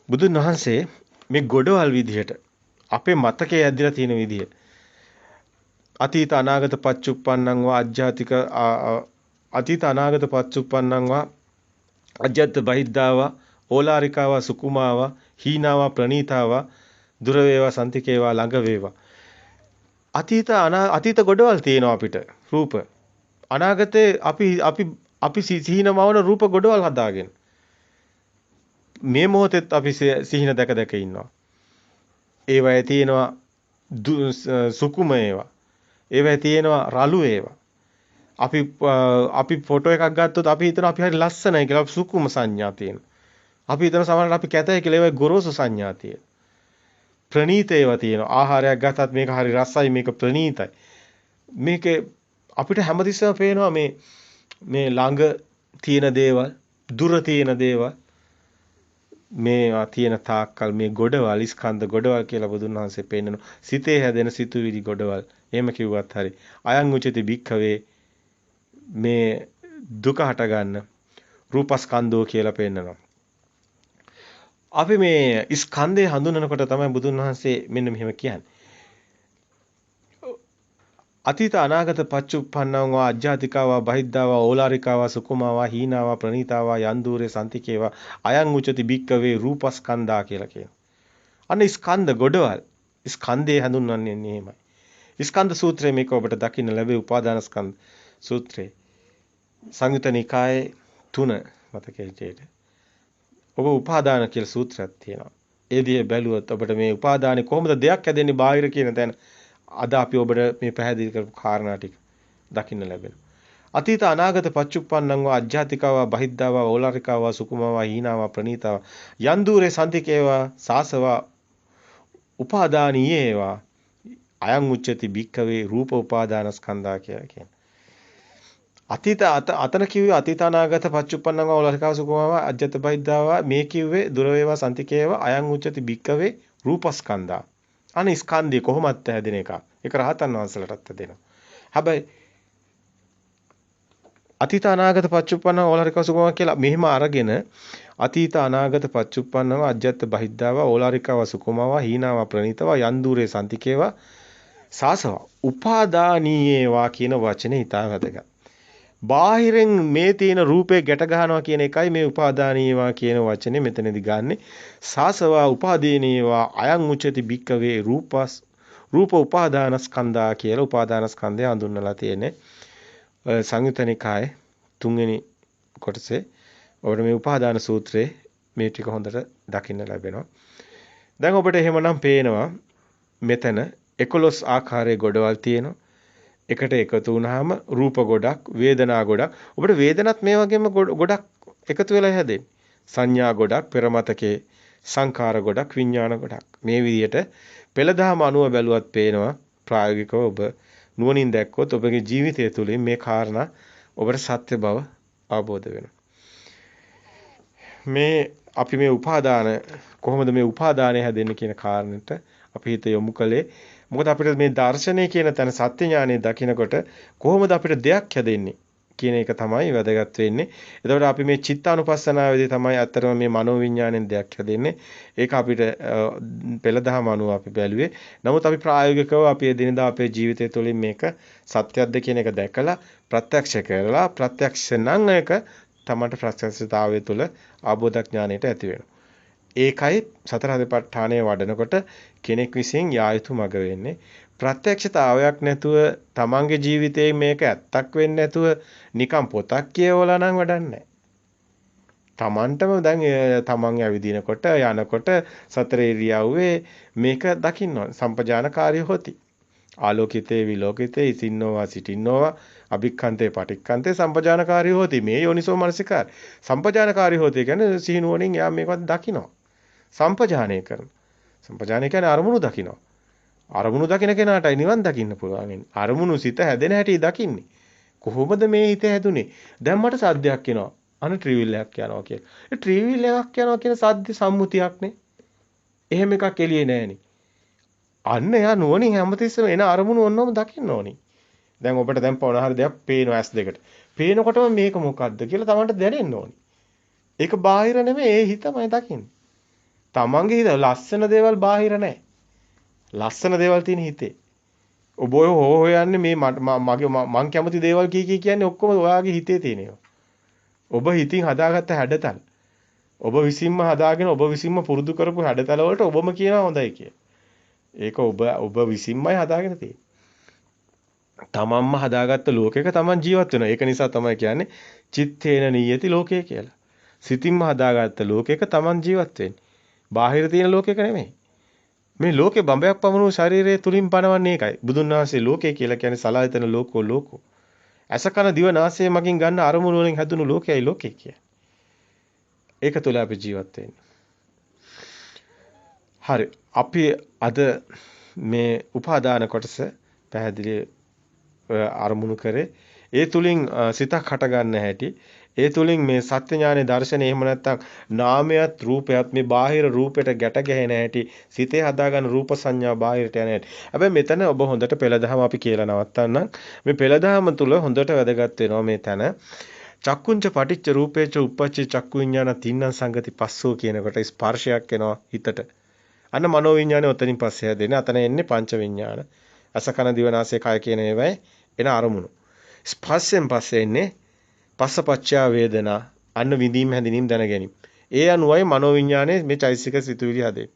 බුදුන් වහන්සේ මේ ගොඩවල් විදිහට අපේ මතකයේ ඇදලා තියෙන විදිහ අතීත අනාගත පච්චුප්පන්නං වා අජ්ජාතික අතීත අනාගත පච්චුප්පන්නං වා අජ්ජත් බහිද්ධාවා ඕලාරිකාවා සුකුමාවා හීනාවා ප්‍රනීතාවා දුර වේවා සන්තිකේවා ළඟ වේවා අතීත ගොඩවල් තියෙනවා අපිට රූප අනාගතේ අපි සිහිනමවන රූප ගොඩවල් හදාගෙන මේ මොහොතෙත් අපි සිහින දැක දැක ඉන්නවා ඒවයේ තියෙනවා සුකුම ඒවා ඒවයේ තියෙනවා රළු ඒවා අපි ෆොටෝ එකක් ගත්තොත් අපි හිතනවා අපි හරි ලස්සනයි කියලා සුකුම සංඥා තියෙනවා අපි හිතන සමහරවිට අපි කැතයි කියලා ඒවයි ගොරෝසු සංඥා තියෙනවා. ප්‍රණීත ඒවා තියෙනවා. ආහාරයක් ගත්තත් මේක හරි රසයි මේක ප්‍රණීතයි. මේකේ අපිට හැමතිස්සෙම පේනවා මේ ළඟ තියෙන දේවල්, දුර තියෙන දේවල් මේවා තියෙන තාක්කල් මේ ගොඩවල් ස්කන්ධ ගොඩවල් කියලා බුදුන් වහන්සේ පෙන්නනවා. සිතේ හැදෙන සිතුවිලි ගොඩවල්. එහෙම කිව්වත් හරි. අයං උචති භික්ඛවේ මේ දුක හට ගන්න රූපස්කන්ධෝ කියලා පෙන්නනවා. අපි මේ ස්කන්ධය හඳුනනකොට තමයි බුදුන් වහන්සේ මෙන්න මෙහෙම කියන්නේ. අතීත අනාගත පච්චුප්පන්නං වා අජ්ජාතිකාවා බහිද්ධාවා ඕලාරිකාවා සුකුමාවා හීනාවා ප්‍රනීතාවා යන්දූරේ සන්තිකේවා අයං උචති භික්කවේ රූපස්කන්ධා කියලා කියනවා. අන්න ස්කන්ධ ගොඩවල් ස්කන්ධය හඳුන්වන්නේ එහෙමයි. ස්කන්ධ සූත්‍රයේ මේක ඔබට දකින්න ලැබේ උපාදාන ස්කන්ධ සූත්‍රයේ. සංයුත නිකායේ 3 මතකයේ ඔබ උපාදාන කියලා සූත්‍රයක් තියෙනවා. ඒ දිහා බැලුවොත් ඔබට මේ උපාදානේ කොහොමද දෙයක් හැදෙන්නේ බාහිර කියන තැන අද අපි ඔබට මේ පැහැදිලි කරපු කාරණා ටික දකින්න ලැබෙනවා. අතීත අනාගත පච්චුප්පන්නං වා අජ්ජාතිකාවා බහිද්ධාවා ඕලාරිකාවා සුකුමාවා හීනාවා ප්‍රනීතාවා යන්දූරේ සන්තිකේවා සාසවා උපාදානීයේවා අයං උච්චති භික්ඛවේ රූප උපාදානස්කන්ධා කියලා කියන්නේ. අතන කිව්වේ අතීත අනාගත පච්චුප්පන්නං වා ඕලාරිකාවා සුකුමාවා අජ්ජත් බහිද්ධාවා මේ කිව්වේ දුර වේවා සන්තිකේවා අයං උච්චති භික්ඛවේ රූපස්කන්ධා. අනේ ස්කන්ධය කොහොමද හැදෙන එක? ඒක රහතන් වහන්සේලාටත් හැදෙනවා. හැබැයි අතීත අනාගත පච්චුප්පන්නං ඕලාරිකව සුකුමා කියලා මෙහෙම අරගෙන අතීත අනාගත පච්චුප්පන්නං අජ්ජත් බහිද්ධාවා ඕලාරිකව සුකුමාවා හීනාවා ප්‍රනීතවා යන්දූරේ සන්තිකේවා සාසව උපාදානීයේවා කියන වචනේ හිතා වැදගත්. බාහිරෙන් මේ තියෙන රූපේ ගැට ගන්නවා කියන එකයි මේ උපාදානීයවා කියන වචනේ මෙතනදී ගන්නෙ. සාසවා උපාදීනීයවා අයං උච්චති භික්කවේ රූප උපාදානස්කන්ධා කියලා උපාදානස්කන්ධය හඳුන්වලා තියෙන්නේ. සංයුත නිකායේ 3 වෙනි කොටසේ ඔබට මේ උපාදාන සූත්‍රයේ මේ ටික හොඳට දකින්න ලැබෙනවා. දැන් ඔබට එහෙමනම් පේනවා මෙතන 11 ආකාරයේ ගොඩවල් තියෙනවා. එකට එකතු වුනහම රූප ගොඩක්, වේදනා ගොඩක්. ඔබට වේදනත් මේ වගේම ගොඩක් එකතු වෙලා හැදෙන්නේ. සංඥා ගොඩක්, පෙරමතකේ සංඛාර ගොඩක්, විඥාන ගොඩක්. මේ විදිහට පෙළදහම අනුව බැලුවත් පේනවා ප්‍රායෝගිකව ඔබ නුවණින් දැක්කොත් ඔබගේ ජීවිතය තුළින් මේ කාරණා ඔබට සත්‍ය බව අවබෝධ වෙනවා. මේ අපි මේ උපාදාන කොහොමද මේ උපාදානය හැදෙන්නේ කියන කාරණයට අපි හිත යොමු කළේ. මොකද අපිට මේ දර්ශනය කියන තැන සත්‍ය ඥානෙ දකිනකොට කොහොමද අපිට දෙයක් හැදෙන්නේ? කියන එක තමයි වැදගත් වෙන්නේ. එතකොට අපි මේ චිත්තානුපස්සනාවේදී තමයි අත්‍තරම මේ මනෝවිඤ්ඤාණයෙන් දෙයක් හැදෙන්නේ. ඒක අපිට පෙළදහම අනුව අපි බැලුවේ. නමුත් අපි ප්‍රායෝගිකව අපි එදිනදා අපේ ජීවිතය තුළින් මේක සත්‍යයක්ද කියන එක දැකලා ප්‍රත්‍යක්ෂ කරලා ප්‍රත්‍යක්ෂ නම් එක තමන්ට ප්‍රත්‍යක්ෂතාවය තුළ ආબોධඥාණයට ඇති වෙනවා. ඒකයි සතර සතිපට්ඨානය වඩනකොට කෙනෙක් විසින් යා යුතු මඟ වෙන්නේ. ප්‍රත්‍යක්ෂතාවයක් නැතුව තමන්ගේ ජීවිතේ මේක ඇත්තක් වෙන්නේ නැතුව නිකම් පොතක් කියවලා නම් වැඩක් නැහැ. තමන්ටම දැන් තමන් ඇවිදිනකොට යනකොට සතර ඉරියව්වේ මේක දකින්න ඕන. සම්පජානකාරී හොති. ආලෝකිතේ විලෝකිතේ ඉසින්නෝවා සිටින්නෝවා අභික්ඛන්තේ පටික්ඛන්තේ සම්පජානකාරී හොති. මේ යෝනිසෝ මනසිකාර. සම්පජානකාරී හොති කියන්නේ සිහිනුවණින් යා මේකවත් දකින්න. සම්පජානය කරන. සම්පජානය කියන්නේ අරමුණු දකින්න. අරමුණු දකින්න කෙනාටයි නිවන් දකින්න පුළුවන්. අරමුණු සිත හැදෙන හැටි දකින්නේ. කොහොමද මේ හිත හැදුනේ? දැන් මට සද්දයක් එනවා. අන ට්‍රිවිල් එකක් යනවා කියලා. ඒ ට්‍රිවිල් එකක් යනවා කියන සද්ද සම්මුතියක්නේ. එහෙම එකක් එළියේ නෑනේ. අන්න යා නුවණින් හැමතිස්සෙම එන අරමුණු ඔන්නම දකින්න ඕනි. දැන් ඔබට දැන් පොණ හරි දෙයක් පේනවා ඇස් දෙකට. පේනකොටම මේක මොකද්ද කියලා තමන්ට දැනෙන්න ඕනි. ඒක බාහිර නෙමෙයි ඒ හිතමයි දකින්නේ. තමන්ගේ හිත ලස්සන දේවල් බාහිර නෑ. ලස්සන දේවල් තියෙන හිතේ. ඔබ ඔය හොයන්නේ මේ මගේ මං කැමති දේවල් කී කියන්නේ ඔක්කොම ඔයාගේ හිතේ තියෙනවා. ඔබ හිතින් හදාගත්ත හැඩතල. ඔබ විසින්ම හදාගෙන ඔබ විසින්ම පුරුදු කරපු හැඩතල වලට ඔබම කියනවා හොඳයි කියලා. ඒක ඔබ විසින්මයි හදාගෙන තියෙන්නේ. තමන්ම හදාගත්ත ලෝකයක තමන් ජීවත් වෙනවා. ඒක නිසා තමයි කියන්නේ චිත්තේන නියති ලෝකය කියලා. සිතින්ම හදාගත්ත ලෝකයක තමන් ජීවත් වෙන්නේ. බාහිර තියෙන ලෝකයක නෙමෙයි. මේ ලෝකේ බඹයක් පමණ වූ ශරීරය තුලින් පනවන්නේ ඒකයි. බුදුන් වහන්සේ ලෝකය කියලා කියන්නේ සලආයතන ලෝකෝ. අසකන දිව නාසය මගින් ගන්න අරමුණු වලින් හැදුණු ලෝකයයි ලෝකය කියන්නේ. ඒක තුල අපි ජීවත් වෙන්නේ. හරි. අපි අද මේ උපාදාන කොටස පැහැදිලි අරමුණු කරේ. ඒ තුලින් සිතක් හට ගන්න හැටි. ඒ තුලින් මේ සත්‍ය ඥානේ දර්ශනේ එහෙම නැත්නම් නාමයත් රූපයත් මේ බාහිර රූපයට ගැට ගැහෙන හැටි සිතේ හදාගන්න රූප සංඥා බාහිරට යන හැටි. හැබැයි මෙතන ඔබ හොඳට පෙළදහම අපි කියලා නවත්තන්නම්. මේ පෙළදහම තුල හොඳට වැදගත් වෙනවා මේ තැන. චක්කුංච පටිච්ච රූපේච උප්පච්ච චක්කු විඤ්ඤාණ තින්නම් සංගති පස්සෝ කියනකොට ස්පර්ශයක් එනවා හිතට. අන්න මනෝ විඤ්ඤාණය ඔතනින් පස්සේ හැදෙන්නේ. අතන එන්නේ පංච විඤ්ඤාණ. අසකන දිවනාසය කය කියන ඒවායි එන අරමුණු. ස්පර්ශයෙන් පස්සේ එන්නේ පස්සපච්චා වේදනා අන්න විඳීම් හැඳිනීම් දැන ගැනීම. ඒ අනුවයි මනෝවිඤ්ඤාණය මේ චෛසික සිතුවිලි හදෙන්නේ.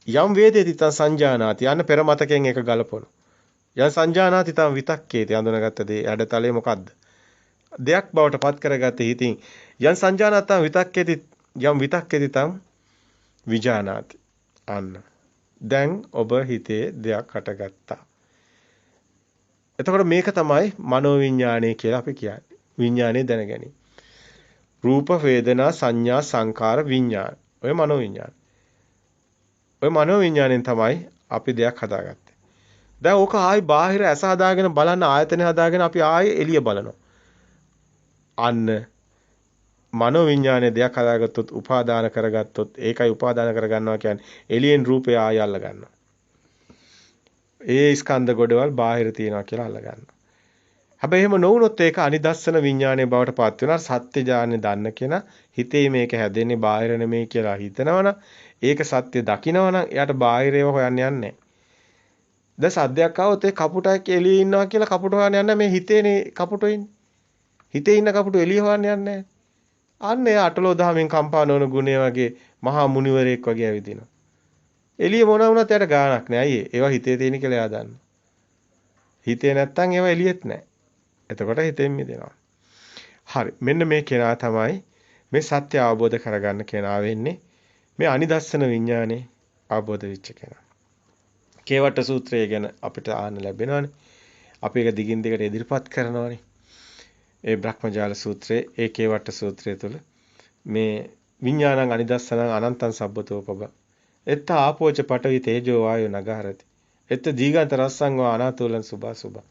යම් වේදේති තං සංජානාති අන්න පෙර මතකයෙන් එක ගලපන. යම් සංජානාති තං විතක්කේති අඳුනගත්ත දේ ඇඩතලේ මොකද්ද? දෙයක් බවට පත් කරගත්ත හිතින් යම් සංජානාතං විතක්කේති යම් විතක්කේති තං විජානාති. අන්න දැන් ඔබ හිතේ දෙයක් හටගත්තා. එතකොට මේක තමයි මනෝවිඤ්ඤාණය කියලා අපි කියන්නේ. විඤ්ඤාණය දැන ගැනීම. රූප වේදනා සංඥා සංකාර විඤ්ඤාණ. ඔය මනෝවිඤ්ඤාණ. ඔය මනෝවිඤ්ඤාණයෙන් තමයි අපි දෙයක් හදාගත්තේ. දැන් ඕක ආයි බාහිර ඇස හදාගෙන බලන්න ආයතන හදාගෙන අපි ආයි එළිය බලනවා. අන්න මනෝවිඤ්ඤාණය දෙයක් හදාගත්තොත් උපාදාන කරගත්තොත් ඒකයි උපාදාන කරගන්නවා කියන්නේ එළියෙන් රූපය ආයි අල්ල ගන්නවා. ඒ ස්කන්ධ ගොඩවල් බාහිර තියනවා කියලා අල්ල ගන්නවා. හැබැයි එහෙම නොවුනොත් ඒක අනිදස්සන විඥානයේ බවට පත් වෙනවා. සත්‍ය ඥානෙ දන්න කෙනා හිතේ මේක හැදෙන්නේ බාහිර නෙමෙයි කියලා හිතනවනම් ඒක සත්‍ය දකිනවනම් එයාට බාහිර ඒවා හොයන්න යන්නේ නැහැ. දැන් සද්දයක් ආවොත් ඒ කපුටක් එළියේ ඉන්නවා කියලා කපුට හොයන්න යන්නේ මේ හිතේනේ කපුටෝ ඉන්නේ. හිතේ ඉන්න කපුටෝ එළිය හොයන්න යන්නේ නැහැ. අන්න එයා අටලෝ දහමින් කම්පා නොවන ගුණය වගේ මහා මුනිවරයෙක් වගේ ඇවිදිනවා. එළිය මොන වුණත් එයාට ගාණක් නෑ අයියේ. ඒවා හිතේ තියෙන කියලා එයා දන්නවා. හිතේ නැත්තම් ඒවා එළියෙත් නෑ. එතකොට හිතෙන් මිදෙනවා. හරි. මෙන්න මේ කෙනා තමයි මේ සත්‍ය අවබෝධ කරගන්න කෙනා වෙන්නේ. මේ අනිදස්සන විඥානේ අවබෝධ වෙච්ච කෙනා. කේවට්ට සූත්‍රය ගැන අපිට ආන්න ලැබෙනවානේ. අපි ඒක දිගින් දිගට ඉදිරිපත් කරනවානේ. ඒ බ්‍රහ්මජාල සූත්‍රයේ ඒ කේවට්ට සූත්‍රය තුළ මේ විඥානං අනිදස්සනං අනන්තං සබ්බතෝපබ. එත්ත ආපෝච පඨවි තේජෝ වායෝ නගහරති. එත්ත දීගන්ත රස්සං වා අනාතෝලං සුභා සුභා.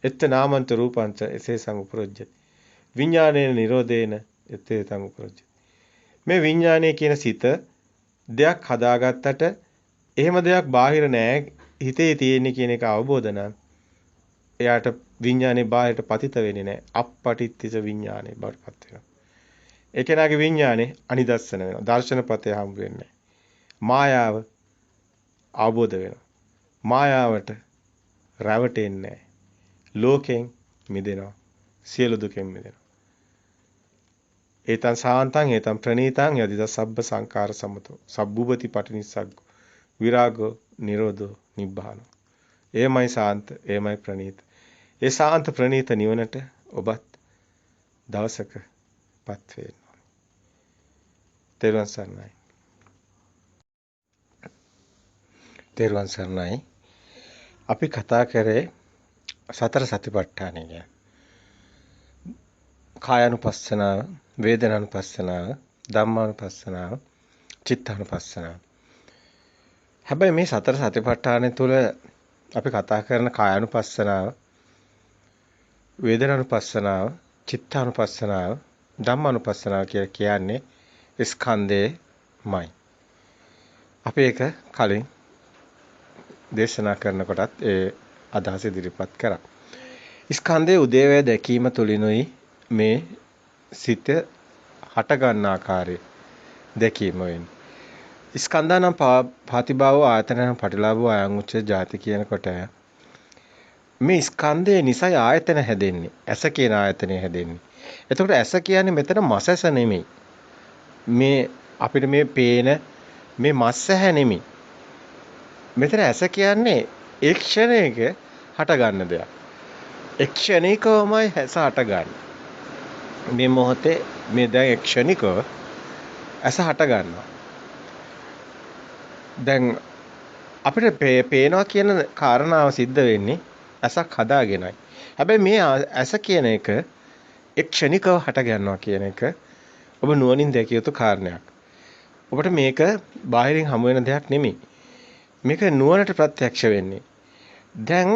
එත්ත නාමන්ත රූපංච එසේ සංඋපරොජ්ජති. විඥානේන නිරෝධේන එත්තේ තං උපරොජ්ජති. මේ විඥානයේ කියන සිත දෙයක් හදාගත්තට එහෙම දෙයක් බාහිර නෑ හිතේ තියෙන්නේ කියන එක අවබෝධ නම් එයාට විඥානේ බාහිරට පතිත වෙන්නේ නැහැ. අපපටිත්තිස විඥානේ බවටපත් වෙනවා. ඒ කෙනාගේ විඥානේ අනිදස්සන වෙනවා. දර්ශනපතේ හම්බ වෙන්නේ මායාව අවබෝධ වෙනවා. මායාවට රැවටෙන්නේ නැහැ. ලෝකෙන් මිදෙනවා. සියලු දුකෙන් මිදෙනවා. ඒතං සාන්තං ඒතං ප්‍රණීතං යදිද සබ්බ සංකාර සමතෝ සබ්බුපති පටිනිස්සග්ගෝ විරාගෝ නිරෝධෝ නිබ්බානෝ. එයමයි සාන්ත, එයමයි ප්‍රණීත. ඒ සාන්ත ප්‍රණීත නිවනට ඔබත් දවසකපත් වෙනවා. තෙරුවන් සරණයි. තෙරුවන් සරණයි. අපි කතා කරේ සතර සතිපට්ඨානය ගැන. කායानुපස්සනාව, වේදනානුපස්සනාව, ධම්මානුපස්සනාව, චිත්තානුපස්සනාව. හැබැයි මේ සතර සතිපට්ඨානය තුළ අපි කතා කරන කායानुපස්සනාව, වේදනානුපස්සනාව, චිත්තානුපස්සනාව, ධම්මානුපස්සනාව කියලා කියන්නේ ස්කන්ධයමයි. අපි ඒක කලින් දේශනා කරනකොටත් ඒ අදහස ඉදිරිපත් කරා. ස්කන්ධයේ උදේවැය දැකීම තුළිනුයි මේ සිත හට ගන්න ආකාරය දැකීම වෙන්නේ. ස්කන්ධානම් පාතිභාවෝ ආයතනනම් පටිලාභෝ අයං උච්ච ජාති කියනකොට මේ ස්කන්ධය නිසා ආයතන හැදෙන්නේ. ඇස කියන ආයතනය හැදෙන්නේ. එතකොට ඇස කියන්නේ මෙතන මස් ඇස නෙමෙයි. මේ අපිට මේ පේන මේ මස් ඇහැ නෙමෙයි. මෙතන ඇස කියන්නේ ඒ ක්ෂණයක හට ගන්න දෙයක්. ඒ ක්ෂණිකවමයි ඇස හට ගන්න. මේ මොහොතේ මේ දැන් ඒ ක්ෂණිකව ඇස හට ගන්නවා. දැන් අපිට පේනවා කියන කාරණාව සිද්ධ වෙන්නේ ඇසක් හදාගෙනයි. හැබැයි මේ ඇස කියන එක ඒ ක්ෂණිකව හට ගන්නවා කියන එක ඔබ නුවණින් දැකිය යුතු කාරණයක්. ඔබට මේක බාහිරින් හමු වෙන දෙයක් නෙමෙයි. මේක නුවණට ප්‍රත්‍යක්ෂ වෙන්නේ. දැන්